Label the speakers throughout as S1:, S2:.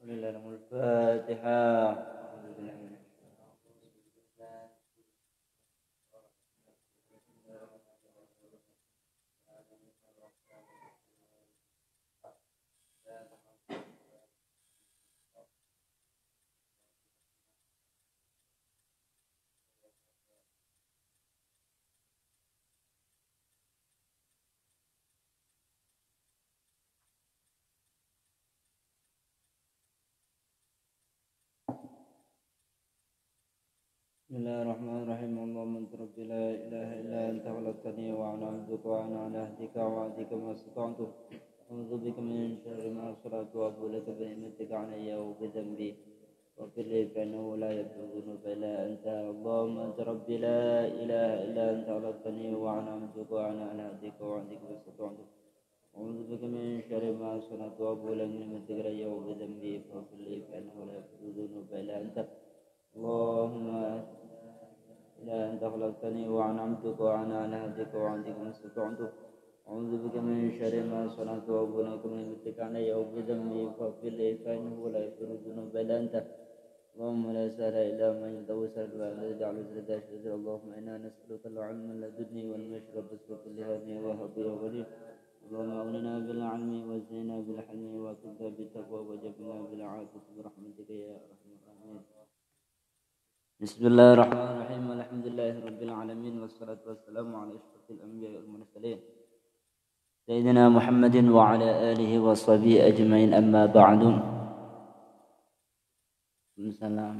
S1: الفاتحة. بسم الله الرحمن الرحيم. اللهم انت ربي لا اله الا انت خلقتني وانا عبدك وانا على عهدك ووعدك ما استطعت. اعوذ بك من شر ما صنعت وابو لك بنعمتك علي وبذنبي واغفر لي فانه لا يغفر الذنوب الا انت. اللهم انت ربي لا اله الا انت خلقتني وانا عبدك وانا على عهدك ووعدك ما استطعت. أعوذ بك من شر ما صنعت وأبو لك بنعمتك علي وبذنبي فاغفر لي فإنه لا يغفر الذنوب إلا أنت. اللهم لا أنت خلقتني وأنا عبدك وأنا على عهدك ووعدك ما استطعت. أعوذ بك من شر ما صنعت وأبو لك بنعمتك علي وبذنبي فاغفر لي فإنه لا يغفر الذنوب إلا أنت. اللهم لا سهل إلا ما جعلته سهلا وأنت تجعل السهل سهلا. اللهم إنا نسألك العلم الذي والمشرب باسمك لهذه وهبي وغني. اللهم أغننا بالعلم وزدنا بالحلم وكنا بالتقوى وجبنا بالعافية برحمتك يا أرحم الراحمين. بسم الله الرحمن الرحيم. الحمد لله رب العالمين والصلاة والسلام على أشرف الأنبياء والمرسلين سيدنا محمد وعلى آله وصحبه أجمعين. أما بعد. السلام.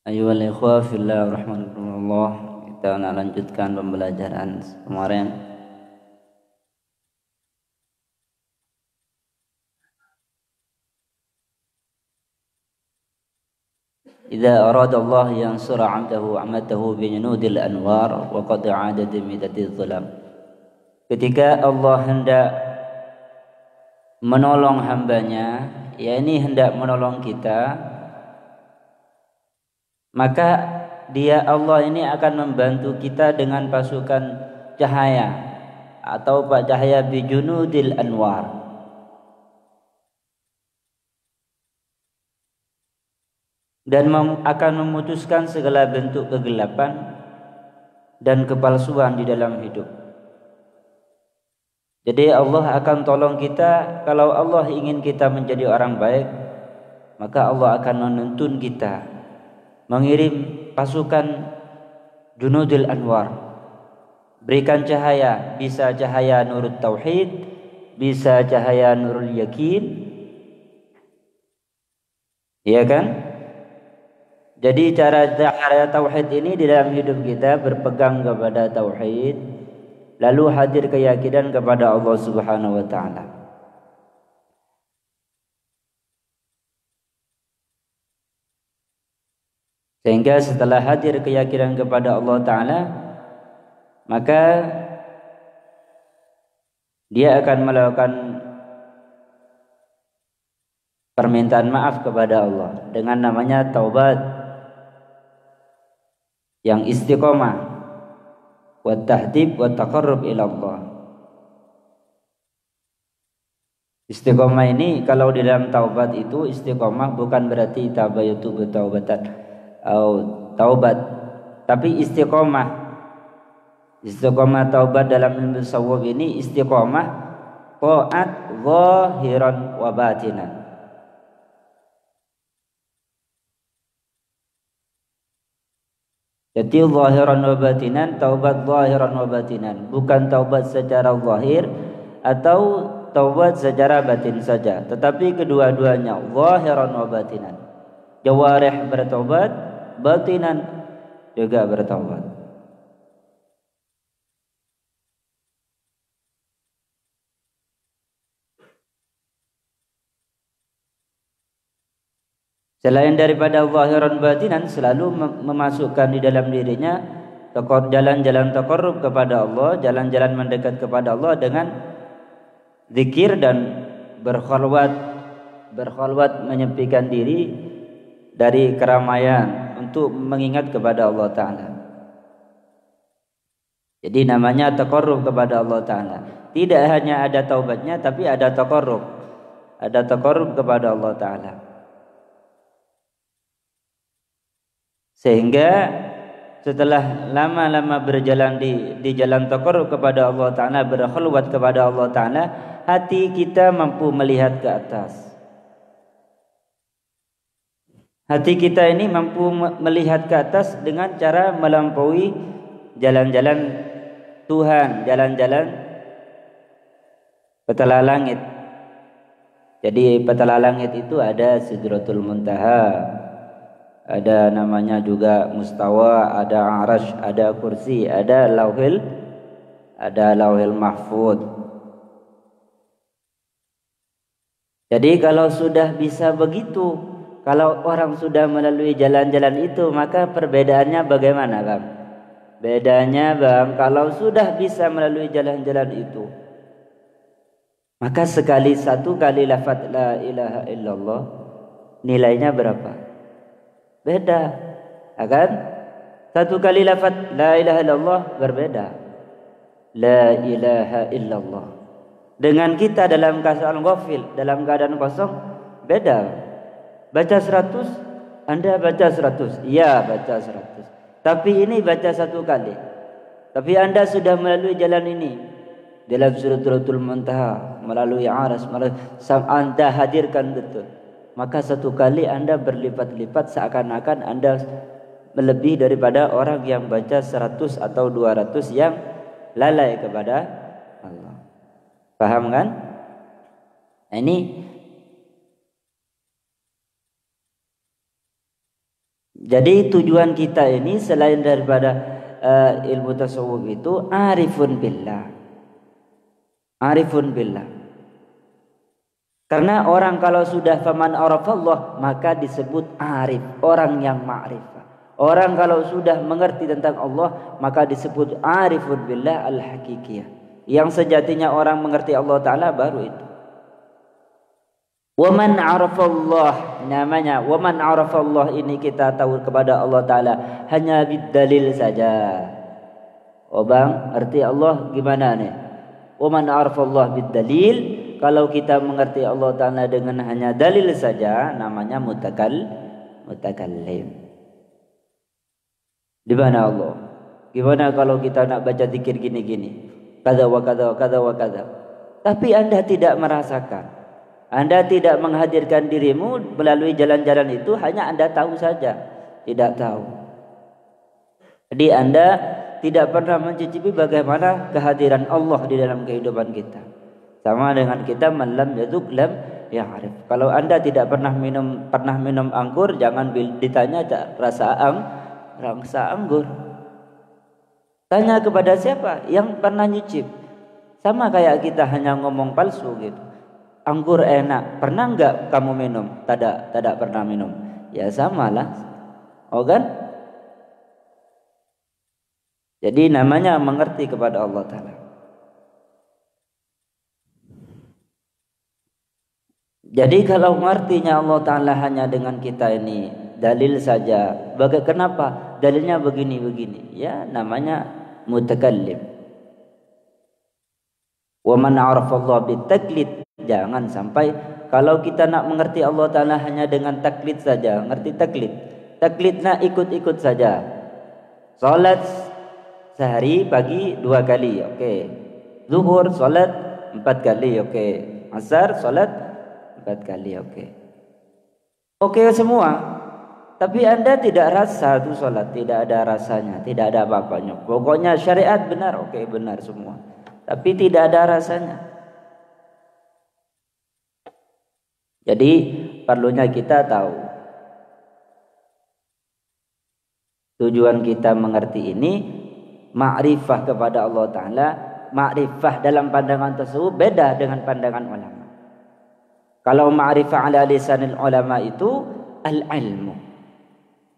S1: Ayyuhal ikhwah fillah rahmatullah, kita nak lanjutkan pembelajaran kemarin. Idza arada Allah yansura 'abdahu 'amatahu bi junudil anwar wa qad 'adat midatiz zulam. Ketika Allah hendak menolong hambanya, yakni hendak menolong kita, maka dia Allah ini akan membantu kita dengan pasukan cahaya atau cahaya bijunudil anwar. Dan akan memutuskan segala bentuk kegelapan dan kepalsuan di dalam hidup. Jadi Allah akan tolong kita. Kalau Allah ingin kita menjadi orang baik, maka Allah akan menuntun kita, mengirim pasukan junudul anwar, berikan cahaya, bisa cahaya nurul tauhid, bisa cahaya nurul yakin, ya kan? Jadi cara cahaya tauhid ini di dalam hidup kita berpegang kepada tauhid, lalu hadir keyakinan kepada Allah Subhanahu wa taala. Sehingga setelah hadir keyakinan kepada Allah Ta'ala, maka dia akan melakukan permintaan maaf kepada Allah dengan namanya taubat yang istiqomah, wa tahdib wa taqarrub ila Allah. Istiqomah ini kalau di dalam taubat itu istiqomah bukan berarti tabayutu bertaubatan taubat, tapi istiqomah taubat dalam ilmu tasawuf ini istiqomah taat zahiran wa batinan. Jadi zahiran wa batinan, taubat zahiran wa batinan, bukan taubat secara zahir atau taubat secara batin saja, tetapi kedua-duanya zahiran wa batinan. Jawarih bertaubat, batinan juga bertaubat. Selain daripada zahiran batinan, selalu memasukkan di dalam dirinya jalan-jalan taqarrub kepada Allah, jalan-jalan mendekat kepada Allah dengan zikir dan
S2: berkhalwat menyepikan diri dari keramaian untuk mengingat kepada Allah Ta'ala. Jadi namanya taqarrub kepada Allah Ta'ala. Tidak hanya ada taubatnya, tapi ada taqarrub. Ada taqarrub kepada Allah Ta'ala. Sehingga setelah lama-lama berjalan di jalan taqarrub kepada Allah Ta'ala, berkhalwat kepada Allah Ta'ala, hati kita mampu melihat ke atas. Hati kita ini mampu melihat ke atas dengan cara melampaui jalan-jalan Tuhan, jalan-jalan petala langit. Jadi petala langit itu ada Sidratul Muntaha, ada namanya juga Mustawa, ada Arash, ada Kursi, ada Lauhil Mahfud. Jadi kalau sudah bisa begitu, kalau orang sudah melalui jalan-jalan itu, maka perbedaannya bagaimana, Bang? Bedanya, Bang, kalau sudah bisa melalui jalan-jalan itu, maka satu kali lafaz la ilaha illallah nilainya berapa? Beda, kan? Satu kali lafaz la ilaha illallah berbeda. La ilaha illallah. Dengan kita dalam keadaan ghafil, dalam keadaan kosong, beda. Baca 100, Anda baca 100. Iya, baca 100. Tapi ini baca satu kali. Tapi Anda sudah melalui jalan ini, dalam Sidratul Muntaha, melalui Aras, Anda hadirkan betul. Maka satu kali Anda berlipat-lipat, seakan-akan Anda melebihi daripada orang yang baca 100 atau 200 yang lalai kepada Allah. Paham kan? Ini jadi tujuan kita ini selain daripada ilmu tasawuf itu arifun billah. Arifun billah. Karena orang kalau sudah faman arafallah, maka disebut arif, orang yang ma'rifah. Orang kalau sudah mengerti tentang Allah, maka disebut arifun billah al-hakikiyah. Yang sejatinya orang mengerti Allah Ta'ala baru itu. Waman arafallah, namanya waman arafallah ini kita tahu kepada Allah Ta'ala hanya bidalil saja. Oh bang, arti Allah gimana nih? Waman arafallah bidalil, kalau kita mengerti Allah Ta'ala dengan hanya dalil saja, namanya mutakallim. Di mana Allah? Gimana kalau kita nak baca zikir gini-gini? Kada wa kada wa kada wa kada. Tapi Anda tidak merasakan. Anda tidak menghadirkan dirimu melalui jalan-jalan itu, hanya Anda tahu saja, tidak tahu. Jadi Anda tidak pernah mencicipi bagaimana kehadiran Allah di dalam kehidupan kita. Sama dengan kita malam yaduk lam ya'rif. Kalau Anda tidak pernah minum anggur, jangan ditanya rasa anggur. Tanya kepada siapa yang pernah nyicip. Sama kayak kita hanya ngomong palsu gitu. Anggur enak, pernah enggak kamu minum? Tidak pernah minum. Ya samalah. Oh kan? Jadi namanya mengerti kepada Allah Ta'ala. Jadi kalau mengertinya Allah Ta'ala hanya dengan kita ini dalil saja. Kenapa? Dalilnya begini-begini. Ya namanya mutakallim. Wa man 'arafa Allah bitaklid. Jangan sampai kalau kita nak mengerti Allah Ta'ala hanya dengan taklid saja. Ngerti taklid? Taklidnya ikut-ikut saja. Salat sehari pagi 2 kali, oke. Zuhur salat 4 kali, oke. Asar salat 4 kali, oke. Oke semua. Tapi Anda tidak rasa itu salat, tidak ada rasanya, tidak ada apa-apanya. Pokoknya syariat benar, oke benar semua. Tapi tidak ada rasanya. Jadi perlunya kita tahu tujuan kita mengerti ini ma'rifah kepada Allah Ta'ala. Ma'rifah dalam pandangan tersebut beda dengan pandangan ulama. Kalau ma'rifah ala lisanil ulama itu al-ilmu.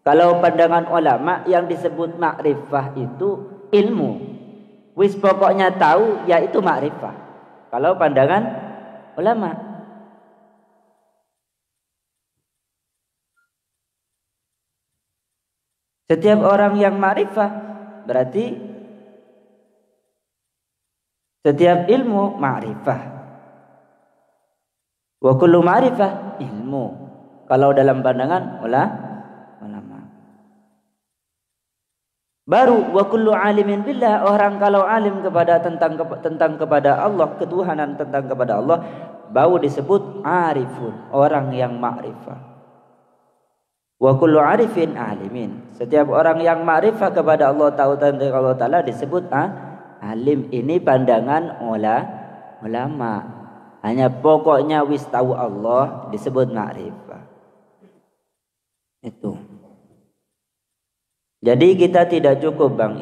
S2: Kalau pandangan ulama yang disebut ma'rifah itu ilmu. Wis pokoknya tahu yaitu ma'rifah. Kalau pandangan ulama. Setiap orang yang ma'rifah berarti setiap ilmu ma'rifah. Wa kullu ma'rifah ilmu. Kalau dalam pandangan ulama. Baru wa kullu alimin billah, orang kalau alim kepada tentang kepada Allah, ketuhanan tentang kepada Allah, baru disebut arifun, orang yang ma'rifah. Wa kullu arifin alimin. Setiap orang yang ma'rifah kepada Allah, tahu tentang Allah Ta'ala disebut alim. Ini pandangan ulama. Hanya pokoknya wis tahu Allah disebut ma'rifah. Itu. Jadi kita tidak cukup Bang.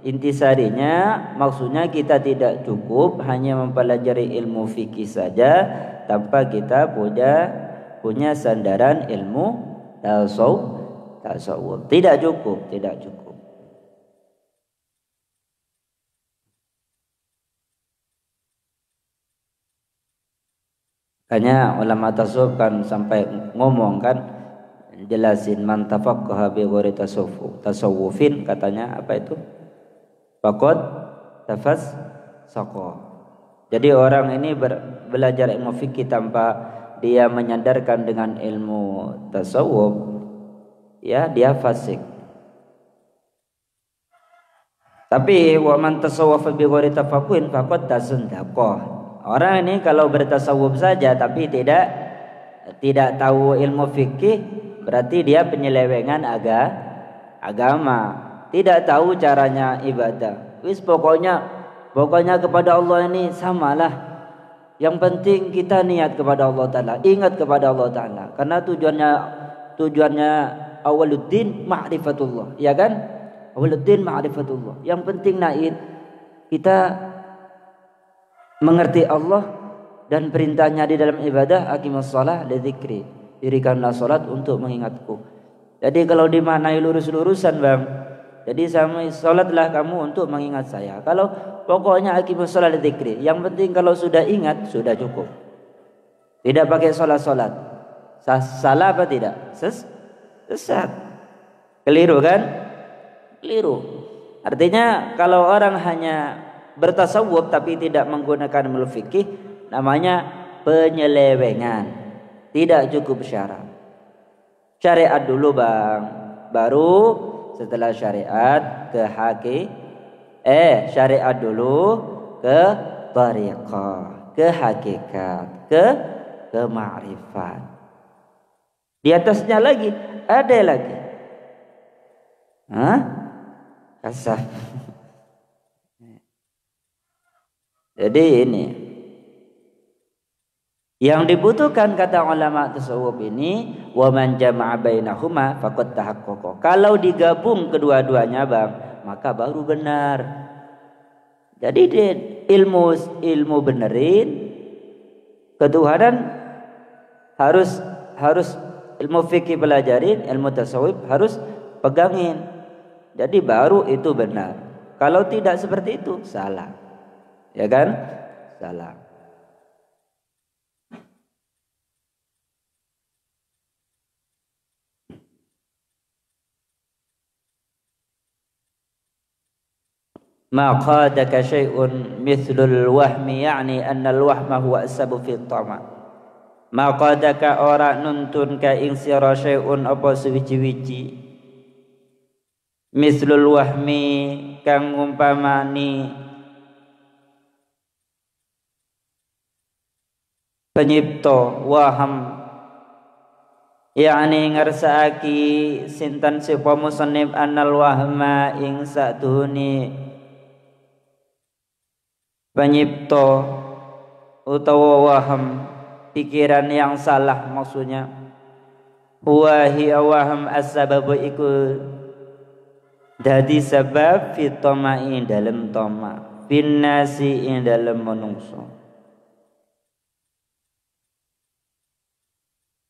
S2: Intisarinya maksudnya kita tidak cukup hanya mempelajari ilmu fikih saja tanpa kita punya sandaran ilmu tasawuf. Tidak cukup. Makanya ulama tasawuf kan sampai ngomong kan, jelasin man tafaqqaha bi ghairi tasawufin, katanya apa itu? Faqad tafassaqa. Jadi orang ini belajar ilmu fikih tanpa dia menyadarkan dengan ilmu tasawuf, ya dia fasik. Tapi wa man tasawwafa bi ghairi tafaqquhin faqad tasandaqa. Orang ini kalau bertasawuf saja tapi tidak tahu ilmu fikih, berarti dia penyelewengan agama, tidak tahu caranya ibadah. Wis pokoknya kepada Allah ini samalah. Yang penting kita niat kepada Allah Ta'ala, ingat kepada Allah Ta'ala. Karena tujuannya awaluddin ma'rifatullah, ya kan? Awaluddin ma'rifatullah. Yang penting kita mengerti Allah dan perintahnya di dalam ibadah, aqimus shalah li dzikri. Dirikanlah salat untuk mengingatku. Jadi kalau dimaknai lurus-lurusan Bang, jadi salatlah kamu untuk mengingat saya. Kalau pokoknya aqimus shalah li dzikri, yang penting kalau sudah ingat sudah cukup. Tidak pakai salat. Salah apa tidak? Sesat. Keliru kan? Keliru. Artinya kalau orang hanya bertasawuf tapi tidak menggunakan ilmu fikih, namanya penyelewengan, tidak cukup syarat. Syariat dulu Bang, baru setelah syariat syariat dulu ke tariqah, ke hakikat, ke ma'rifat. Di atasnya lagi ada lagi. Kasaf. Jadi ini yang dibutuhkan, kata ulama tasawuf ini, wa man jama'a bainahuma faqad tahaqqaqa. Kalau digabung kedua-duanya Bang, maka baru benar. Jadi ilmu benerin ketuhanan harus ilmu fikih pelajarin, ilmu tasawuf harus pegangin. Jadi baru itu benar. Kalau tidak seperti itu salah. Ya kan? Salah. Ma qadaka syai'un mithlul wahmi, yani anna al-wahma huwa asabu fi at-tama. Ma qadaka ora nuntun ka ing sira syai'un apa suwiji-wiji, mithlul wahmi kang umpamani penyipta waham, yakni ngersakake sinten sapa musannif annal wahma ing satuni penyipta utawa waham, pikiran yang salah maksudnya. Wa hiya waham as-sababu iku dadi sebab fi tama'i dalam tama, bin nasi ing dalam manungsa.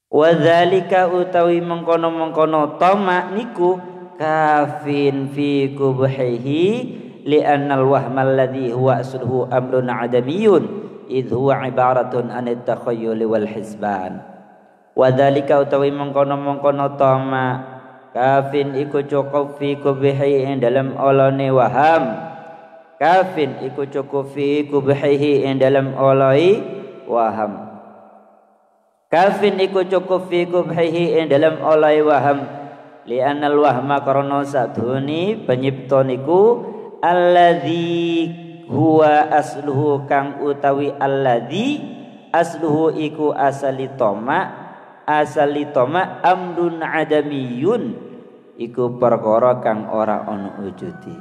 S2: Wa dzalika utawi mengkono-mengkono tamak niku kafin fi kubhihi li anna al-wahma alladhi huwa asluhu amrun adamiyun idh huwa ibaratun an at-takhayyul wal hisban. Wa dzalika utawi mengkono-mengkono tamak kafin iku cukup fi kubhihi ing dalam olone waham. Kafin iku cukup fi kubhihi ing dalam oloi waham. Kafin iku cukup fi kubhihi ing dalam oloi waham. Li'anal wahma karena satuni penyipta niku alladzi huwa asluhu kang utawi alladzi asluhu iku asali toma amrun adamiyun iku perkara kang ora ana wujudi.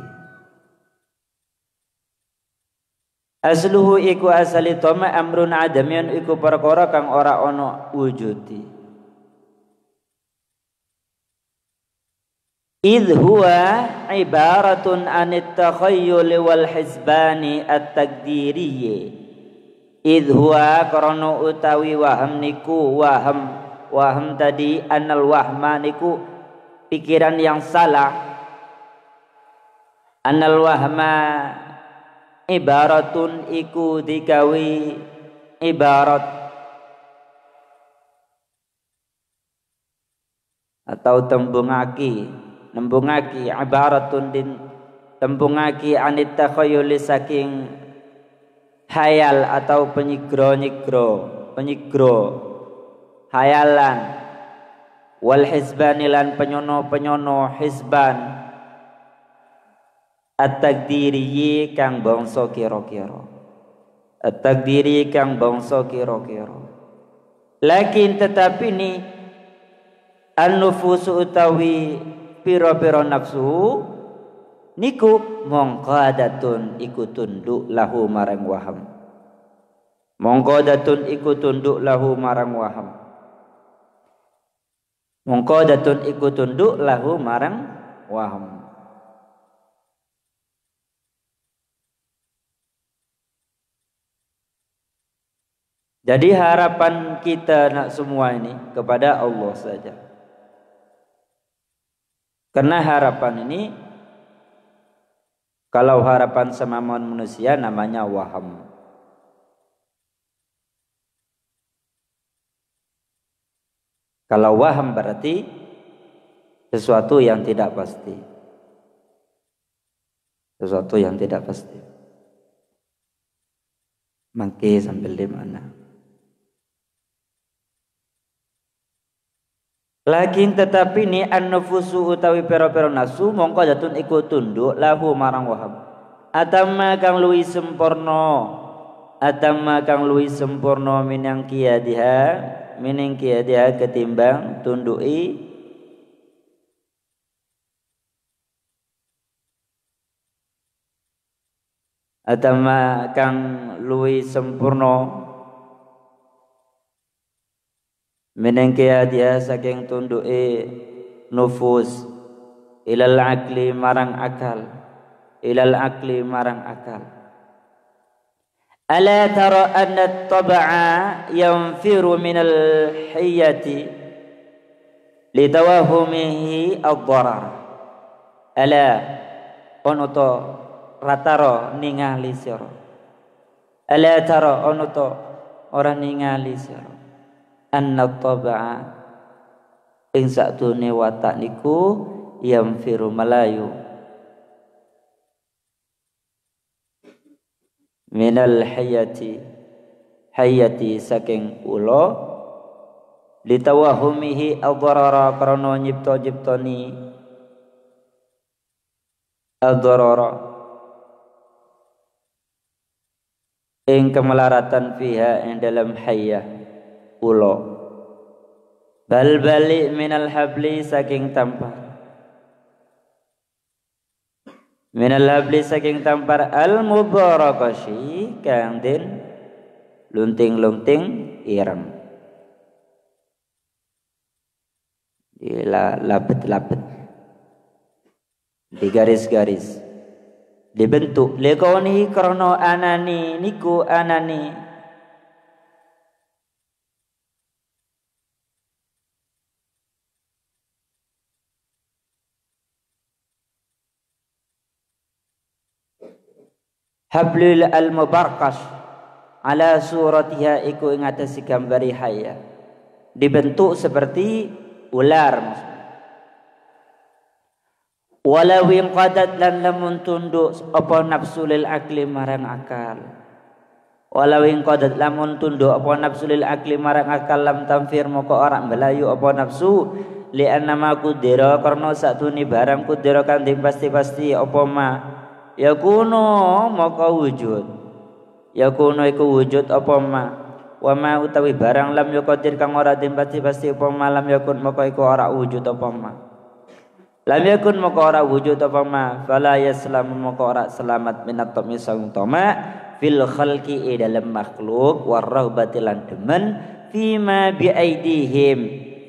S2: Asluhu iku asali toma amrun adamiyun iku perkara kang ora ana wujudi. Idh huwa ibaratun anit takhayyul wal hizbani at-taqdiriyyi. Idh huwa karana utawi waham niku waham tadi anal wahma niku pikiran yang salah. Anal wahma ibaratun iku dikawi ibarat atau nembungaki ibaratun din tembungaki anit takhayyuli saking hayal atau penyigro hayalan wal hizbanilan penyono hizban at-taqdiri kang bangsa kira-kira at-taqdiri kang bangsa kira-kira lakin tetapi ni an-nufusu utawi pira-pira nafsu niku mongqadatun iku tunduk lahu marang waham. Mongqadatun iku tunduk lahu marang waham. Mongqadatun iku tunduk lahu marang waham. Jadi harapan kita nak semua ini kepada Allah saja. Karena harapan ini kalau harapan semamun manusia namanya waham. Kalau waham berarti sesuatu yang tidak pasti. Sesuatu yang tidak pasti. Mangke sambil di mana? Lakin tetapi ni an-nufusu utawi pira-pira nafsu mongko jatun iku tunduk lahu marang waham. Atamma kang luwi sempurna minang kiyadiha ketimbang tunduki atamma kang luwi sempurna menengke dia saking tunduke nufus ilal akli marang akal ala tara anna at-tab'a yanfiru minal hiyati litawahumihi ad-darar ala onoto rataro ningali sira ala tara onoto ora ningali sira anna taba'a ing satune watak niku yamfiru malayu minal hayati saking ula litawahumihi ad-darara karana nyipta-nyiptani ad-darara ing kemelaratan fiha ing dalam hayyah ulo bal balik minal habli saking tampar al mubarakashi kang den lunting-lunting ireng dilapet-lapet digaris-garis dibentuk lekoni krono anani niku anani hablul al-mubarqash ala suratiha iku ing atas gambari haya dibentuk seperti ular maksudnya. Walau qadat lan lamun tunduk apa nafsu lil akli marang akal. Walau qadat lamun tunduk apa nafsu lil akli marang akal lam tamfir moko ora mbelayu apa nafsu li annama kudira karena satune barang kudira kang pasti-pasti apa ma yakuno moko wujud. Yakuno iku wujud apa ma wa ma utawi barang lam yuqadir kang ora pasti-pasti apa ma lam yakun moko iku ora wujud apa ma. Lam yakun maka ora wujud apa ma fala yaslamu maka ora selamat minat tamisang toma fil khalqi dalam makhluk warahbati lan demen fima bi aidihim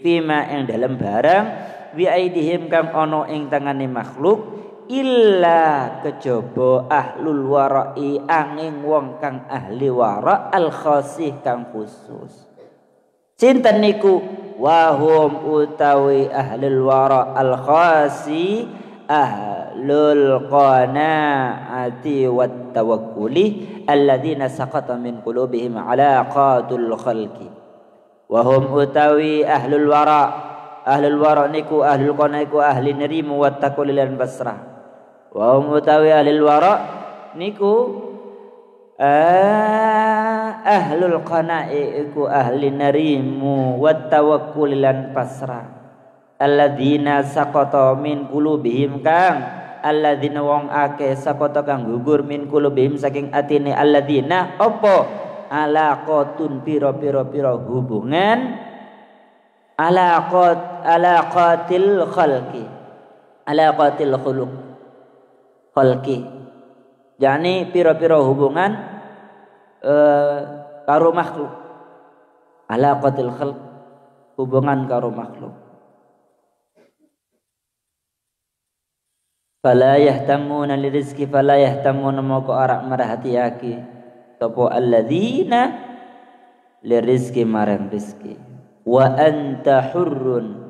S2: fima ing dalam barang bi aidihim kang ana ing tangane makhluk illa kejaba ahlul wara'i angin wong kang ahli wara al khasih kang khusus. Sinten niku wahum utawi ahlul wara al khasi ahlul qanaati wat tawakkuli alladzina saqata min qulubihim alaqatul khalqi. Wahum utawi ahlul wara niku ahlul qanaaiku ahli nerimu wat takullilan basrah. Wahum utawi ahlul wara niku ahlul qana'i iku ahli narimu wat tawakkul lan pasrah alladzina saqata min qulubihim kang alladzina wong akeh saqata kang gugur min qulubihim saking atine alladzina apa alaqatun pira-pira hubungan alaqatil khuluq khalqi yani pira-pira hubungan karo makhluk. Alaqatil khalq hubungan karo makhluk. Fala yahtamuna lirizqi fala yahtamuna moko arak merhatiake sapa alladzina lirizqi marang rizki. Wa anta hurrun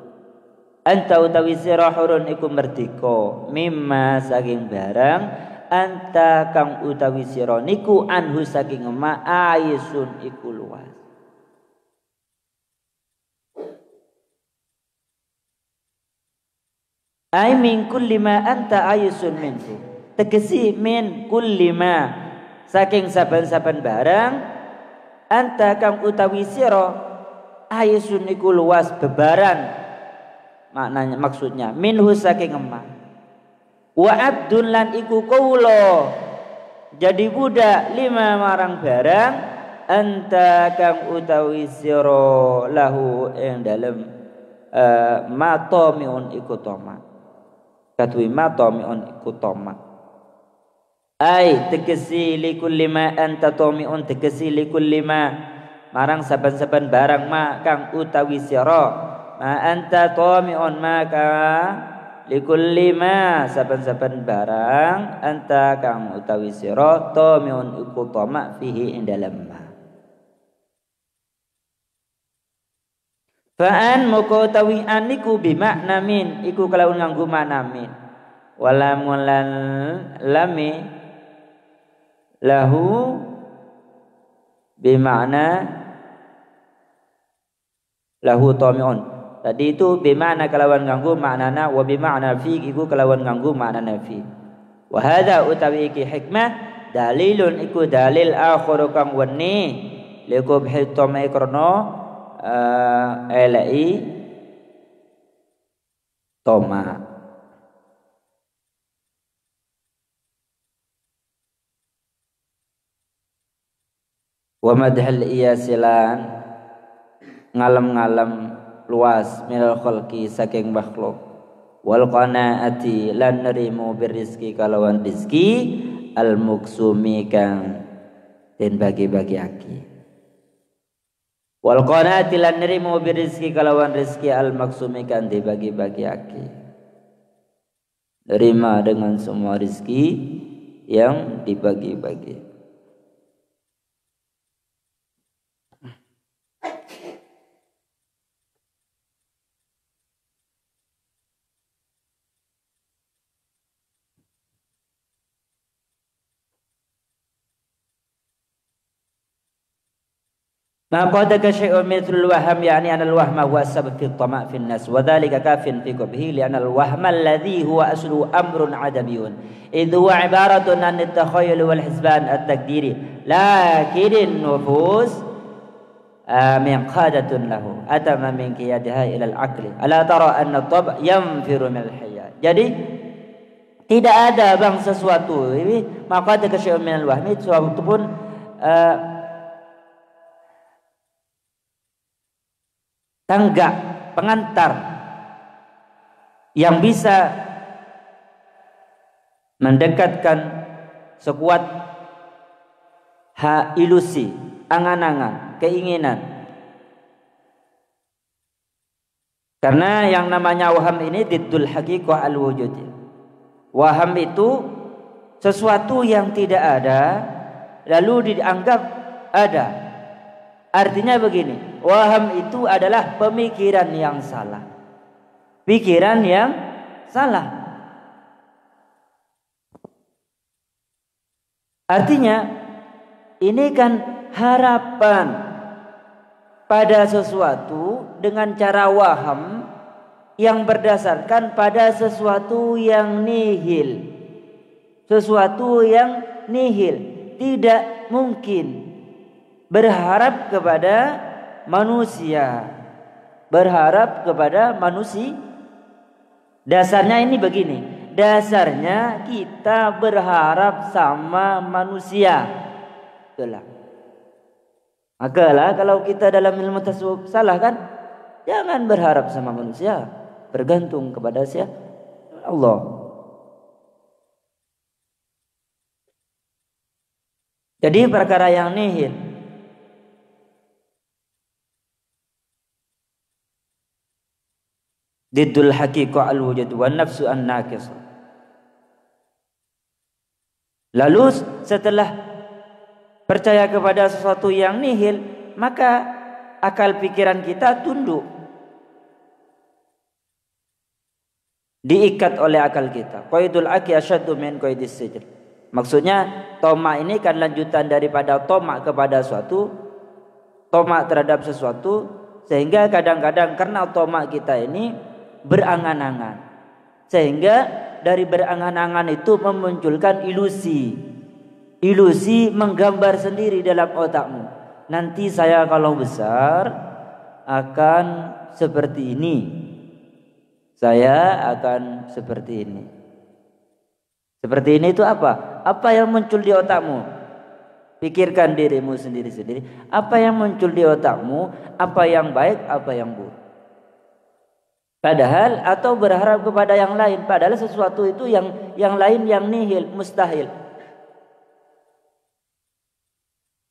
S2: anta utawi sira hurun iku merdeka mimma saking barang anta kang utawi sira niku anhu saking ma aisun iku luas. Ai min kulli ma anta aisun minhu. Tegesi min kulli ma saking saben-saben barang anta kang utawi sira aisun iku luas bebaran. Maknanya maksudnya minhu saking ma. Wa abdun lan iku kawula jadi budak lima marang barang anta kang utawi sira lahu ing dalem matamiun iku toma katui matamiun iku toma ai tegesi likul lima anta tamiun tegesi likul lima marang saben-saben barang ma kang utawi sira ma anta tamiun maka likulli ma saben-saben barang anta kang utawi sira tamiun iku tamak fihi ing dalem ma fa'an moko utawi an iku bi makna min iku kelawan nganggo makna min walamun lan lami lahu bi makna lahu tamiun. Tadi itu bimana kelawan nganggo maknana wa bimana fi iku kelawan nganggo maknana fi. Wa hadza utawi iki hikmah dalilun iku dalil akhir kang weni likum hitome krana elai toma. Wa madhal iyasilan ngalem-ngalem luas minal khalqi saking makhluk wal qanaati lan nerimu birizki kalawan rizki al muksumi kang den bagi-bagiake wal qanaati lan nerimu birizki kalawan rizki al maksumi kang dibagi-bagiake nerima dengan semua rizki yang dibagi-bagi. ما قادك شيء مثل الوهم يعني أن الوهم هو السبب في الطمع في الناس وذلك كاف في قبحه لأن الوهم الذي هو أصله أمر عدمي إذ هو عبارة عن التخيل والحسبان التقديري لكن النفوس منقادة له أتم من قيادها إلى العقل ألا ترى أن الطبع ينفر من الحياة. Jadi tidak ada bang sesuatu ini maka ada kesyai'un minal wahmi sesuatu pun tanggak pengantar yang bisa mendekatkan sekuat ilusi, angan-angan, keinginan. Karena yang namanya waham ini diddul haqiqah al-wujud. Waham itu sesuatu yang tidak ada lalu dianggap ada. Artinya begini, waham itu adalah pemikiran yang salah. Pikiran yang salah. Artinya ini kan harapan pada sesuatu dengan cara waham yang berdasarkan pada sesuatu yang nihil. Sesuatu yang nihil tidak mungkin berharap kepada manusia. Berharap kepada manusia. Dasarnya ini begini. Dasarnya kita berharap sama manusia. Itulah. Makalah kalau kita dalam ilmu tasawuf salah kan? Jangan berharap sama manusia. Bergantung kepada siapa? Allah. Jadi perkara yang nihil. Diddul haqiqah al-wujud wa nafsu an-naqis. Lalu setelah percaya kepada sesuatu yang nihil, maka akal pikiran kita tunduk. Diikat oleh akal kita. Qaidul aqi asyaddu min qaidis sijr. Maksudnya tomak ini kan lanjutan daripada tomak kepada suatu, tomak terhadap sesuatu, sehingga kadang-kadang karena tomak kita ini berangan-angan, sehingga dari berangan-angan itu memunculkan ilusi. Ilusi menggambar sendiri dalam otakmu. Nanti saya kalau besar akan seperti ini. Saya akan seperti ini. Seperti ini itu apa? Apa yang muncul di otakmu? Pikirkan dirimu sendiri-sendiri. Apa yang muncul di otakmu? Apa yang baik, apa yang buruk? Padahal atau berharap kepada yang lain. Padahal sesuatu itu yang lain yang nihil, mustahil.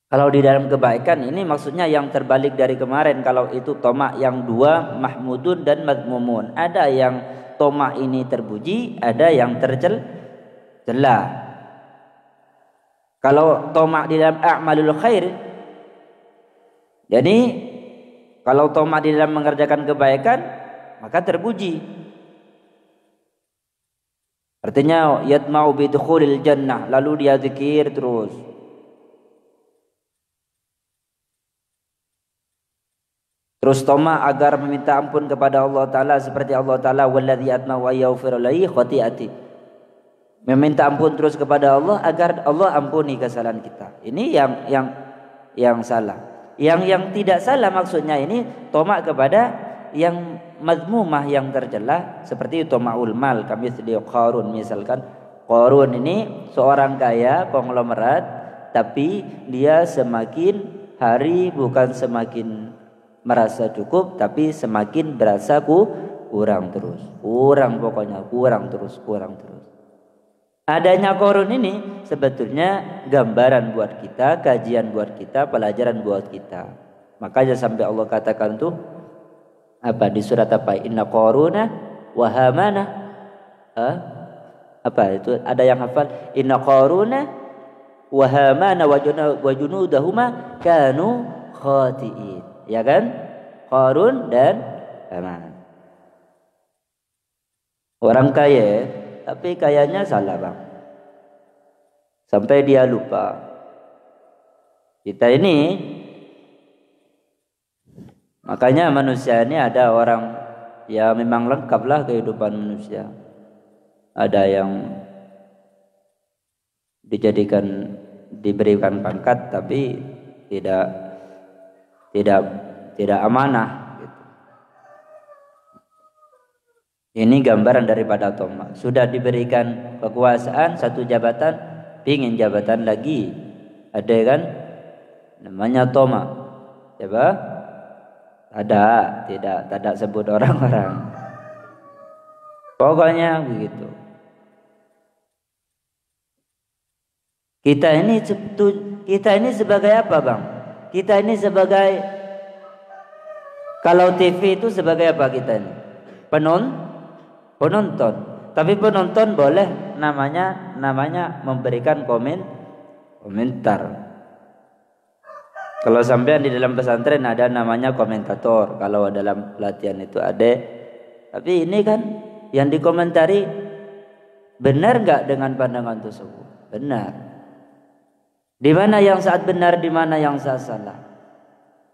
S2: Kalau di dalam kebaikan ini maksudnya yang terbalik dari kemarin. Kalau itu tomak yang dua, mahmudun dan madmumun. Ada yang tomak ini terpuji, ada yang tercela. Kalau tomak di dalam a'malul khair, jadi kalau tomak di dalam mengerjakan kebaikan, maka terpuji. Artinya yatma'u bidukhulil jannah, lalu dia zikir terus. Terus tomak agar meminta ampun kepada Allah Ta'ala seperti Allah Ta'ala walladzi atma'u ayyawfir li khati'ati. Meminta ampun terus kepada Allah agar Allah ampuni kesalahan kita. Ini yang salah. Yang tidak salah maksudnya ini tomak kepada yang madmumah, yang tercela, seperti tomaul mal kamitsli Qarun. Misalkan Qarun ini seorang kaya konglomerat, tapi dia semakin hari bukan semakin merasa cukup, tapi semakin berasa kurang terus. Kurang pokoknya, kurang terus. Adanya Qarun ini sebetulnya gambaran buat kita, kajian buat kita, pelajaran buat kita. Makanya sampai Allah katakan tuh apa di surat apa? Inna Qaruna wa Hamana. Apa itu? Ada yang hafal? Inna Qaruna wa Hamana wa junudahuma kanu khati'in. Ya kan? Qarun dan Haman. Orang kaya, tapi kayanya salah bang. Sampai dia lupa. Kita ini Makanya manusia ini ada orang ya memang lengkaplah kehidupan manusia. Ada yang diberikan pangkat tapi tidak amanah gitu. Ini gambaran daripada tamak. Sudah diberikan kekuasaan satu jabatan, pingin jabatan lagi. Ada kan namanya tamak. Coba tidak sebut orang-orang. Pokoknya begitu. Kita ini sebagai apa, Bang? Kita ini sebagai, kalau TV itu sebagai apa kita ini? Penonton. Tapi penonton boleh namanya memberikan komentar. Kalau sampean di dalam pesantren ada namanya komentator. Kalau dalam pelatihan itu ada. Tapi ini kan yang dikomentari benar nggak dengan pandangan tersebut? Benar. Di mana yang saat benar, di mana yang saat salah?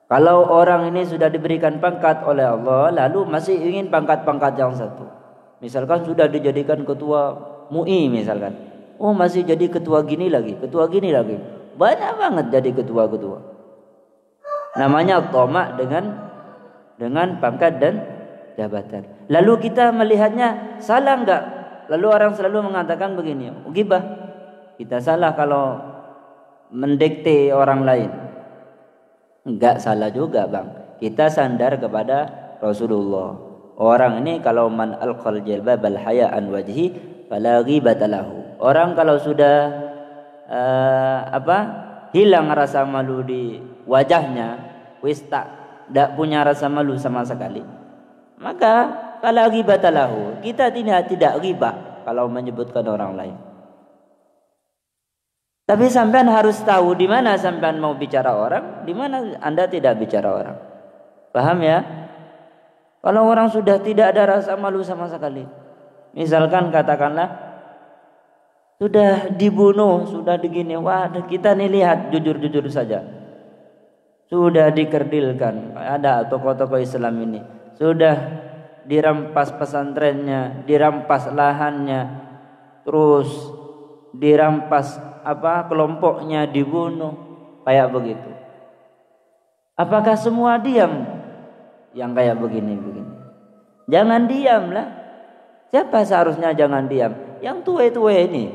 S2: Kalau orang ini sudah diberikan pangkat oleh Allah, lalu masih ingin pangkat-pangkat yang satu. Misalkan sudah dijadikan ketua MUI misalkan. Oh, masih jadi ketua gini lagi. Banyak banget jadi ketua-ketua. Namanya tamak dengan pangkat dan jabatan. Lalu kita melihatnya salah enggak? Lalu orang selalu mengatakan begini, ghibah. Kita salah kalau mendikte orang lain. Enggak salah juga, Bang. Kita sandar kepada Rasulullah. Orang ini kalau man alqal jalbabal haya'an wajhi fala ghibata lahu. Orang kalau sudah hilang rasa malu di wajahnya, wis tidak punya rasa malu sama sekali, maka fala ghibata lahu. Kita tidak ghibah kalau menyebutkan orang lain. Tapi sampean harus tahu di mana sampean mau bicara orang, di mana Anda tidak bicara orang. Paham ya? Kalau orang sudah tidak ada rasa malu sama sekali. Misalkan katakanlah sudah dibunuh, sudah begini, wah kita nih lihat jujur-jujur saja. Sudah dikerdilkan, ada tokoh-tokoh Islam ini. Sudah dirampas pesantrennya, dirampas lahannya, terus dirampas kelompoknya, dibunuh, kayak begitu. Apakah semua diam yang kayak begini? Jangan diamlah. Siapa seharusnya jangan diam? Yang tua-tua ini.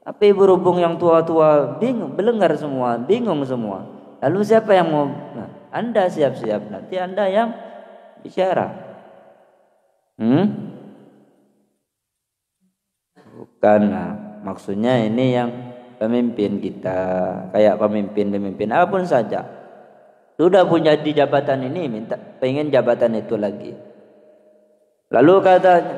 S2: Tapi berhubung yang tua-tua bingung, belengar semua, bingung semua. Lalu siapa yang mau? Nah, Anda siap-siap, nanti Anda yang bicara. Bukan. Maksudnya ini yang pemimpin kita, kayak pemimpin apapun saja. Sudah punya di jabatan ini, pengen jabatan itu lagi. Lalu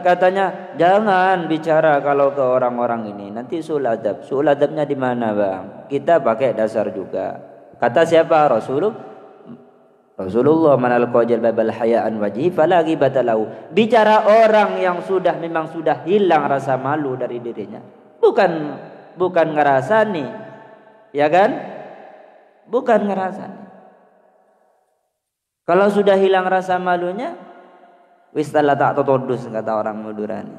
S2: katanya jangan bicara kalau ke orang-orang ini, nanti su'ul adab. Su'ul adabnya di mana, Bang? Kita pakai dasar juga. Kata siapa? Rasulullah man alqajal babal haya'an wajhi fala ghibata lahu. Bicara orang yang memang sudah hilang rasa malu dari dirinya. Bukan ngerasani, ya kan? Bukan ngerasani. Kalau sudah hilang rasa malunya, wis la ta'tudus kata orang Madurani.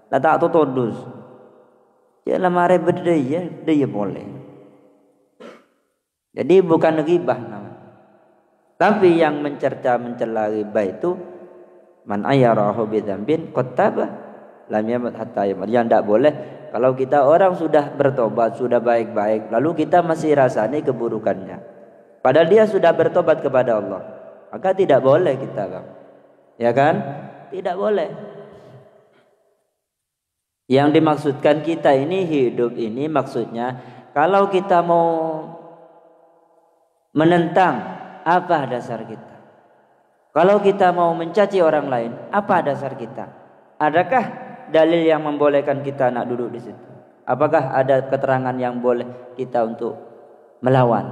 S2: La ta'tudus. Ya lamare bedaya, dia boleh. Jadi bukan ghibah namanya. Tapi yang mencela ghibah itu man ayyarahu bidzambin qattaba lam yamut hatta yamut. Yang tidak boleh kalau kita orang sudah bertobat, sudah baik-baik, lalu kita masih rasani keburukannya. Padahal dia sudah bertobat kepada Allah. Maka tidak boleh kita, Bang. Ya kan? Tidak boleh. Yang dimaksudkan kita ini hidup ini maksudnya kalau kita mau menentang, apa dasar kita? Kalau kita mau mencaci orang lain, apa dasar kita? Adakah dalil yang membolehkan kita nak duduk di situ? Apakah ada keterangan yang boleh kita untuk melawan?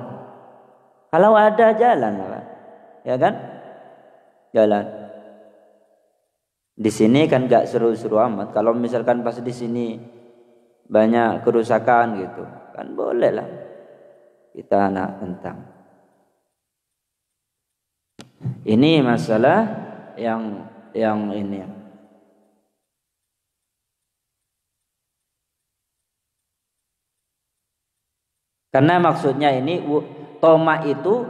S2: Kalau ada, jalan, ya kan? Jalan. Di sini kan gak seru-seru amat. Kalau misalkan pas di sini banyak kerusakan gitu, kan boleh lah kita nak tentang. Ini masalah yang ini. Karena maksudnya ini toma itu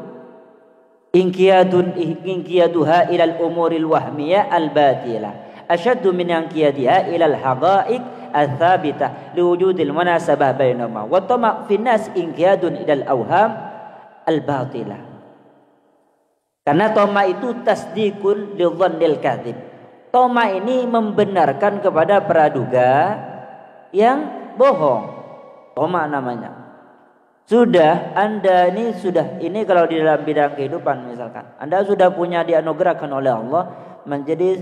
S2: inqiyaduha ilal umuril wahmiyah al-batilah asyaddu min inqiyadiha ilal haqa'iq al-thabitah liwujudil munasabah bainahuma wa tama fi nas inqiyadun ilal awham al-batilah. Karena toma itu tasdikul lidhannil kadzib. Toma ini membenarkan kepada praduga yang bohong. Toma namanya. Sudah Anda ini kalau di dalam bidang kehidupan misalkan Anda sudah punya dianugerahkan oleh Allah menjadi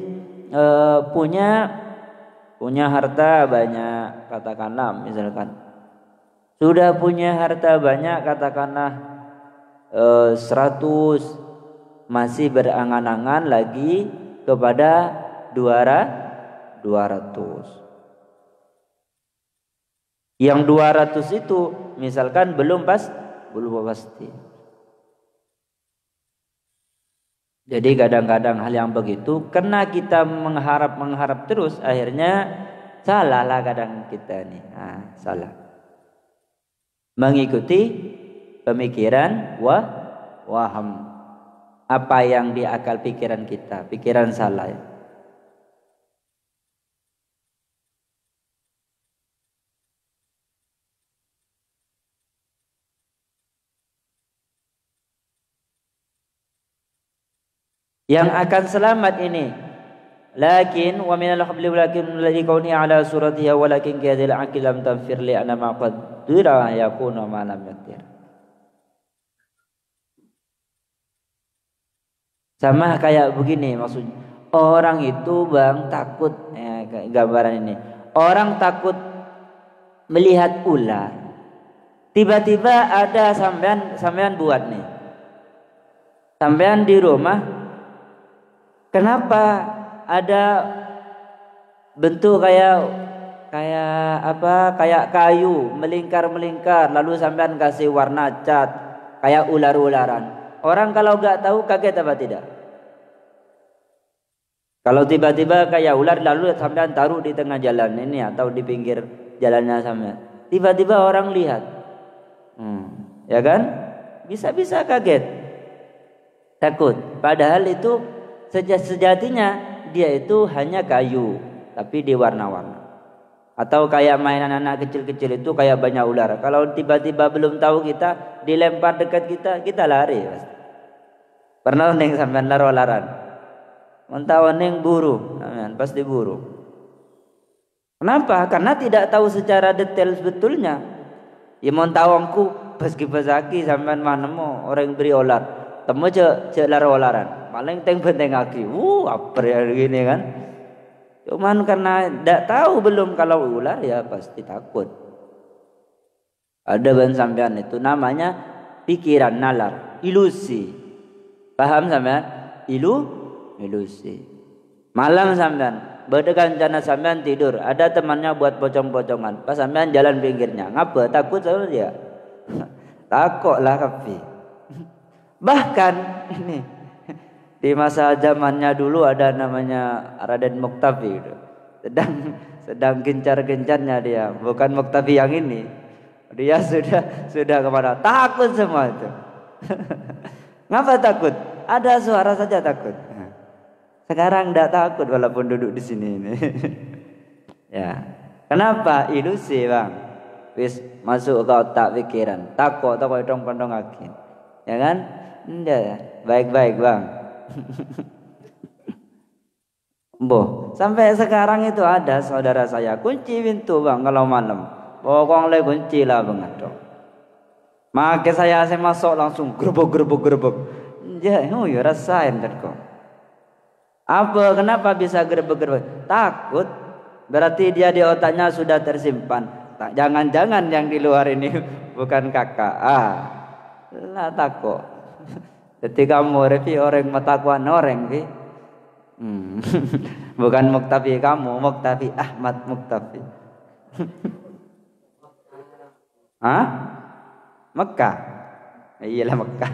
S2: punya harta banyak, katakanlah misalkan sudah punya harta banyak, katakanlah 100, masih berangan-angan lagi kepada 200. Yang 200 itu misalkan belum pasti. Jadi kadang-kadang hal yang begitu karena kita mengharap terus akhirnya salahlah kadang kita nih. Salah. Mengikuti pemikiran waham. Apa yang di akal pikiran kita, pikiran salah. Yang akan selamat ini lakin wa minal habli walakin alladhi kauni ala suratiha walakin kadhil aqil lam tanfir li ana ma qaddira yakunu ma lam yakdir. Sama kayak begini maksudnya. Orang itu Bang takut gambaran ini. Orang takut melihat ular. Tiba-tiba ada sampean buat nih. Sampean di rumah kenapa ada bentuk kayak kayu melingkar lalu sampean kasih warna cat kayak ular-ularan. Orang kalau nggak tahu kaget apa tidak? Kalau tiba-tiba kayak ular lalu sampean taruh di tengah jalan ini atau di pinggir jalannya sampean. Tiba-tiba orang lihat. Ya kan? Bisa-bisa kaget. Takut. Padahal itu sejatinya dia itu hanya kayu tapi diwarna-warna. Atau kayak mainan anak kecil-kecil itu kayak banyak ular. Kalau tiba-tiba belum tahu kita dilempar dekat kita lari pasti. Pernah neng sampean laro-laran. Mentau neng buru, pasti buru. Kenapa? Karena tidak tahu secara detail sebetulnya. Ya mau tawangku paski-pasaki sampean mana mau orang beri olar. Temu cek laro-laran. Paling teng benteng aki. Apa ya gini kan? Cuman karena tidak tahu belum kalau ular ya pasti takut. Ada ban sampean itu namanya pikiran nalar, ilusi. Paham sampean? Ilusi. Malam sampean berdekan sampean tidur, ada temannya buat pocong-pocongan. Pas sampean jalan pinggirnya, ngapa? Takut sama dia. Takutlah kapi. Bahkan ini di masa zamannya dulu ada namanya Raden Muktafi. Sedang gencar-gencarnya dia, bukan Muktafi yang ini. Dia sudah kemana? Takut semua itu. Ngapa takut? Ada suara saja takut. Sekarang tidak takut walaupun duduk di sini ini. Ya. Kenapa? Ilusi Bang. Wis masuk ke otak pikiran. Takut dong pandang akin. Ya kan? Enggak. Baik-baik Bang. Sampai sekarang itu ada saudara saya kunci pintu Bang kalau malam. Pokoknya le kunci lah Bang dong. Maka saya masuk langsung gerbek. Ya rasain kok. Apa? Kenapa bisa gerbek? Takut. Berarti dia di otaknya sudah tersimpan. Jangan-jangan yang di luar ini bukan kakak. Lah takut. Ketika kamu revi orang matakuan orang vi. Bukan Muktafi kamu, Muktafi Ahmad Muktafi. Mekah. Iyalah Mekah.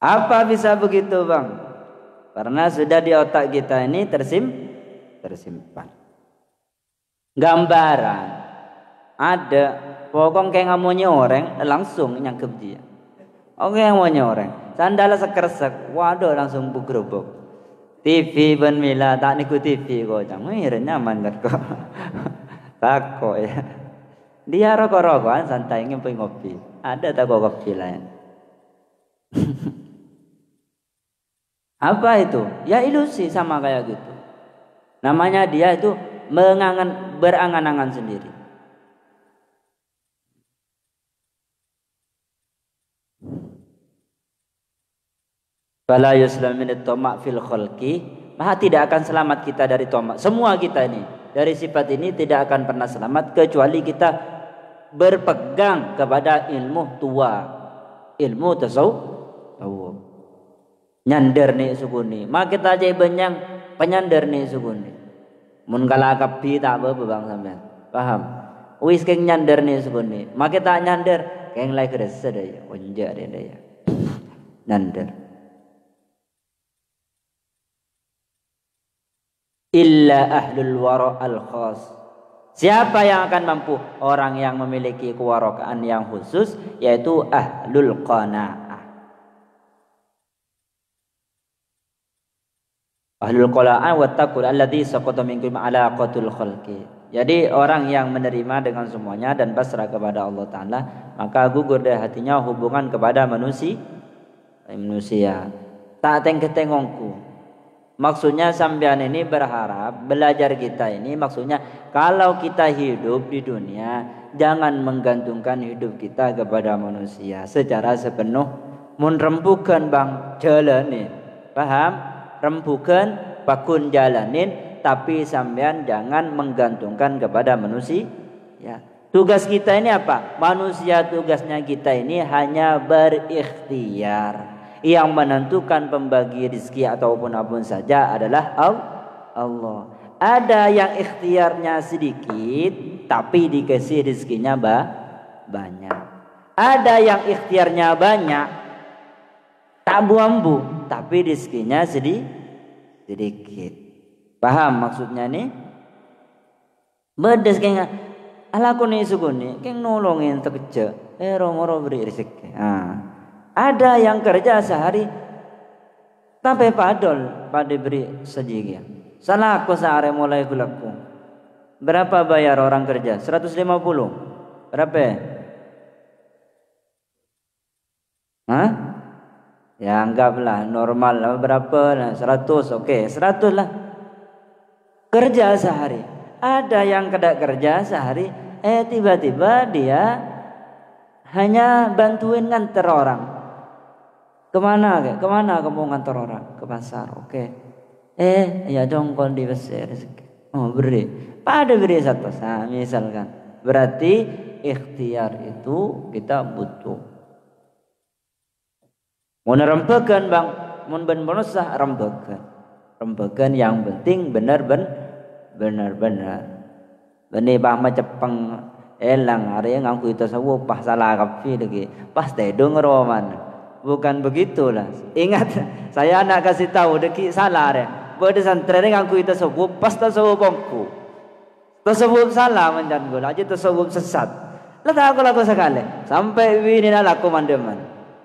S2: Apa bisa begitu, Bang? Karena sudah di otak kita ini tersimpan. Gambaran ada, pokoknya kayak nggak mau nyoreng, langsung nyangkep dia. Oke, yang mau nyoreng, sandal sekersek, waduh langsung bugrobok. TV ben mila tak niku TV kok, jangan nyaman kan kok. Takut ya. Dia rokok-rokokan santai ngopi. Ada tak kopi lain. Apa itu? Ya ilusi sama kayak gitu. Namanya dia itu berangan-angan sendiri. Fala yuslam min at-tama' fil khalqi, maka tidak akan selamat kita dari toma'. Semua kita ini dari sifat ini tidak akan pernah selamat kecuali kita berpegang kepada ilmu tua, ilmu tasawuf. Nyander nih sukuni, maka kita aja benyang penyander nih sukuni. Mun kala kapi tak apa bang sampean, paham? Wis keng nyander nih sukuni, maka kita nyander keng lagi kerasa deh, onja deh ya, nyander. Illa ahlul wara al khas. Siapa yang akan mampu? Orang yang memiliki kewarakaan yang khusus, yaitu ahlul qanaah. Ahlul qanaah wa taqul alladzi saqata minkum alaqatul khalqi. Jadi orang yang menerima dengan semuanya dan pasrah kepada Allah Ta'ala, maka gugur dari hatinya hubungan kepada manusia. Tak tengke-tengongku. Maksudnya sampean ini berharap belajar kita ini maksudnya kalau kita hidup di dunia jangan menggantungkan hidup kita kepada manusia secara sepenuh. Mun rembukan bang jalanin, paham? Rembukan bakun jalanin, tapi sampean jangan menggantungkan kepada manusia. Ya. Tugas kita ini apa? Manusia tugasnya kita ini hanya berikhtiar. Yang menentukan pembagi rezeki ataupun apapun saja adalah Allah. Ada yang ikhtiarnya sedikit tapi dikasih rezekinya banyak. Ada yang ikhtiarnya banyak tak buambu tapi rezekinya sedikit. Paham maksudnya nih? Bedes kayaknya ala kuni suguni keng nolongin terkeja romoro beri rezeki. Ada yang kerja sehari sampai padol pada beri sejiga. Salah aku sehari mulai gulaku. Berapa bayar orang kerja? 150. Berapa? Hah? Ya anggaplah normal lah berapa lah 100. Oke, 100 lah. Kerja sehari. Ada yang tidak kerja sehari, tiba-tiba dia hanya bantuin nganter orang. Kemana kamu ngantar orang? Ke pasar. Oke. Ya jongkol di pasar. Oh beri. Pada beri satu. Nah, misalkan. Berarti ikhtiar itu kita butuh. Mau nerempekan bang. Mau ben-benusah rempekan. Rempekan yang penting benar-benar. Bani bah macepeng elang hari yang ngaku itu sawu pas salah kafi lagi. Pas tedong roman. Bukan begitulah. Ingat, saya nak kasih tahu deki salah deh. Pada santri ngaku itu sebut pas tersebut bongku. Tersebut salah menjan gula aja tersebut sesat. Letak aku laku sekali sampai ini nak laku mandeman.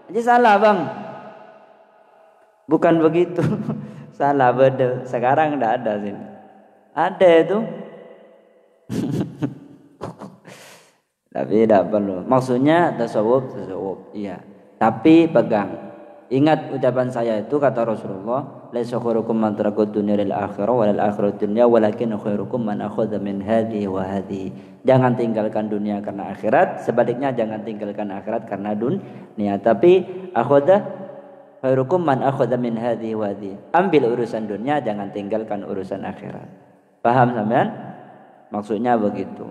S2: Aja salah bang. Bukan begitu. Salah beda. Sekarang tidak ada sini. Ada itu. Tapi tidak perlu. Maksudnya tasawuf. Iya. Tapi pegang. Ingat ucapan saya itu kata Rasulullah, "Laisa khairukum man taraka dunya lil akhirah wa lil akhirati dunya walakin khairukum man akhadha min hadhihi wa hadhihi." Jangan tinggalkan dunia karena akhirat, sebaliknya jangan tinggalkan akhirat karena dunia. Tapi akhadha khairukum man akhadha min hadhihi wa hadhihi. Ambil urusan dunia, jangan tinggalkan urusan akhirat. Paham sampean? Maksudnya begitu.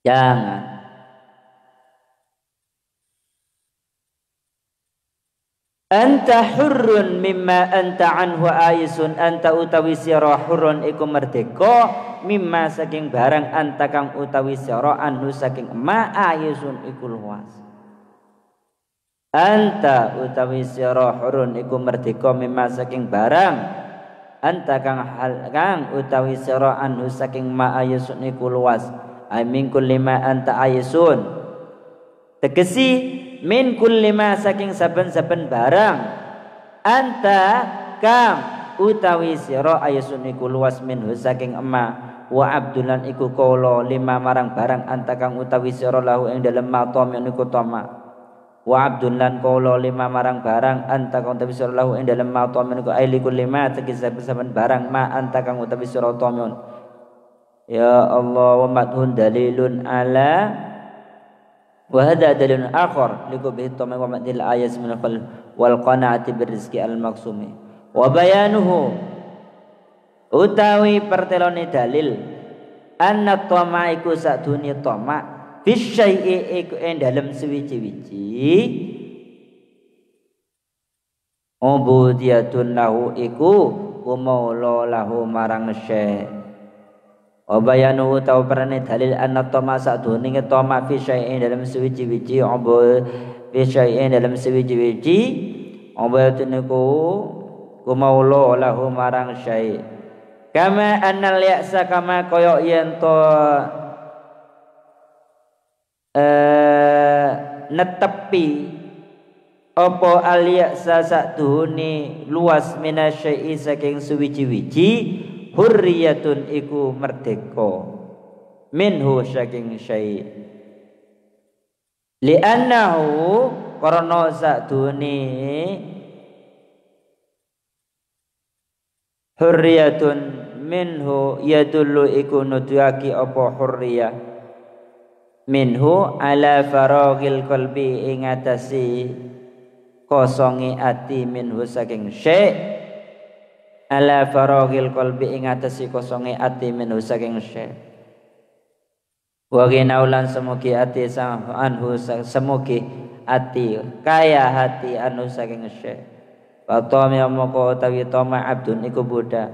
S2: Jangan. Anta hurrun mimma anta anhu aisun. Anta utawi sira hurrun iku merdeka mimma saking barang anta kang utawi sira anhu saking ma aisun iku luas. anta utawi sira hurun iku merdeka mimma saking barang anta kang utawi sira anhu saking ma aysun iku luas ay min kulli ma anta aysun tegesi min kulli ma saking saben-saben barang anta kang utawi sira aysun iku luas minhu saking emma wa abdulan iku kala lima marang barang anta kang utawi sira lahu ing dalem matom iku toma wa abdun lan kala lima marang barang anta kang utawi sira lahu ing dalem matom iku aili kulima tegese saben barang ma anta kang utawi sira tomon ya Allah wa madhun dalilun ala wa hadha dalilun akhar liku bi tamam wa madil ayat min al wal qanaati birizqi al maksumi wa bayanuhu utawi pertelone dalil anna tama iku sadune tama bisyai'i iku ing dalem suwiji-wiji ubudiyatun lahu iku kumawla lahu marang syai' wa bayanu tau perane dalil anna tama sadune tama bisyai'i dalem suwiji-wiji bisyai'i dalem suwiji-wiji ubudiyatun iku kumawla lahu marang syai' kama annal ya'sa kama koyo yen to netepi apa al ya'sa sakdune luas minasyai saking suwiji-wiji hurriyatun iku merdeka minhu saking syai li'annahu karena sakdune hurriyatun minhu yadullu iku nuduhake apa hurriyah minhu ala faragil qalbi ing atasi kosongi ati minhu saking syai' ala faragil qalbi ing atasi kosongi ati minhu saking syai' wa ginaulan semugi ati sang anhu semugi ati kaya hati anu saking syai' wa tamya moko utawi tama abdun iku budak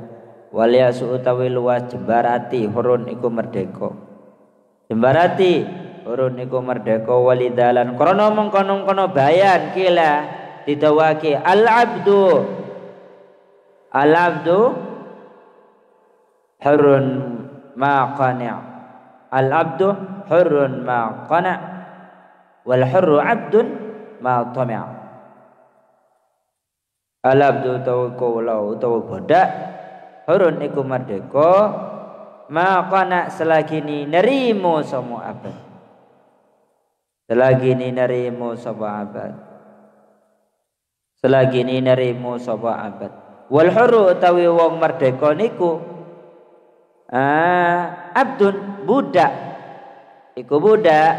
S2: waliasu utawi luas jembarati hurun iku merdeka jembarati hurun iku merdeka walidalan krana mengkono-kono bayan kila didawake al abdu hurun ma qani' al abdu hurun ma qana' wal hurru abdun ma tami' al abdu utawa kula utawa budak hurun iku merdeka ma qana' selagi ni nerimo semua abad selagi ni nerimo sapa abad selagi ni nerimo sapa abad wal hurru utawi wong merdeka niku abdun budak iku budak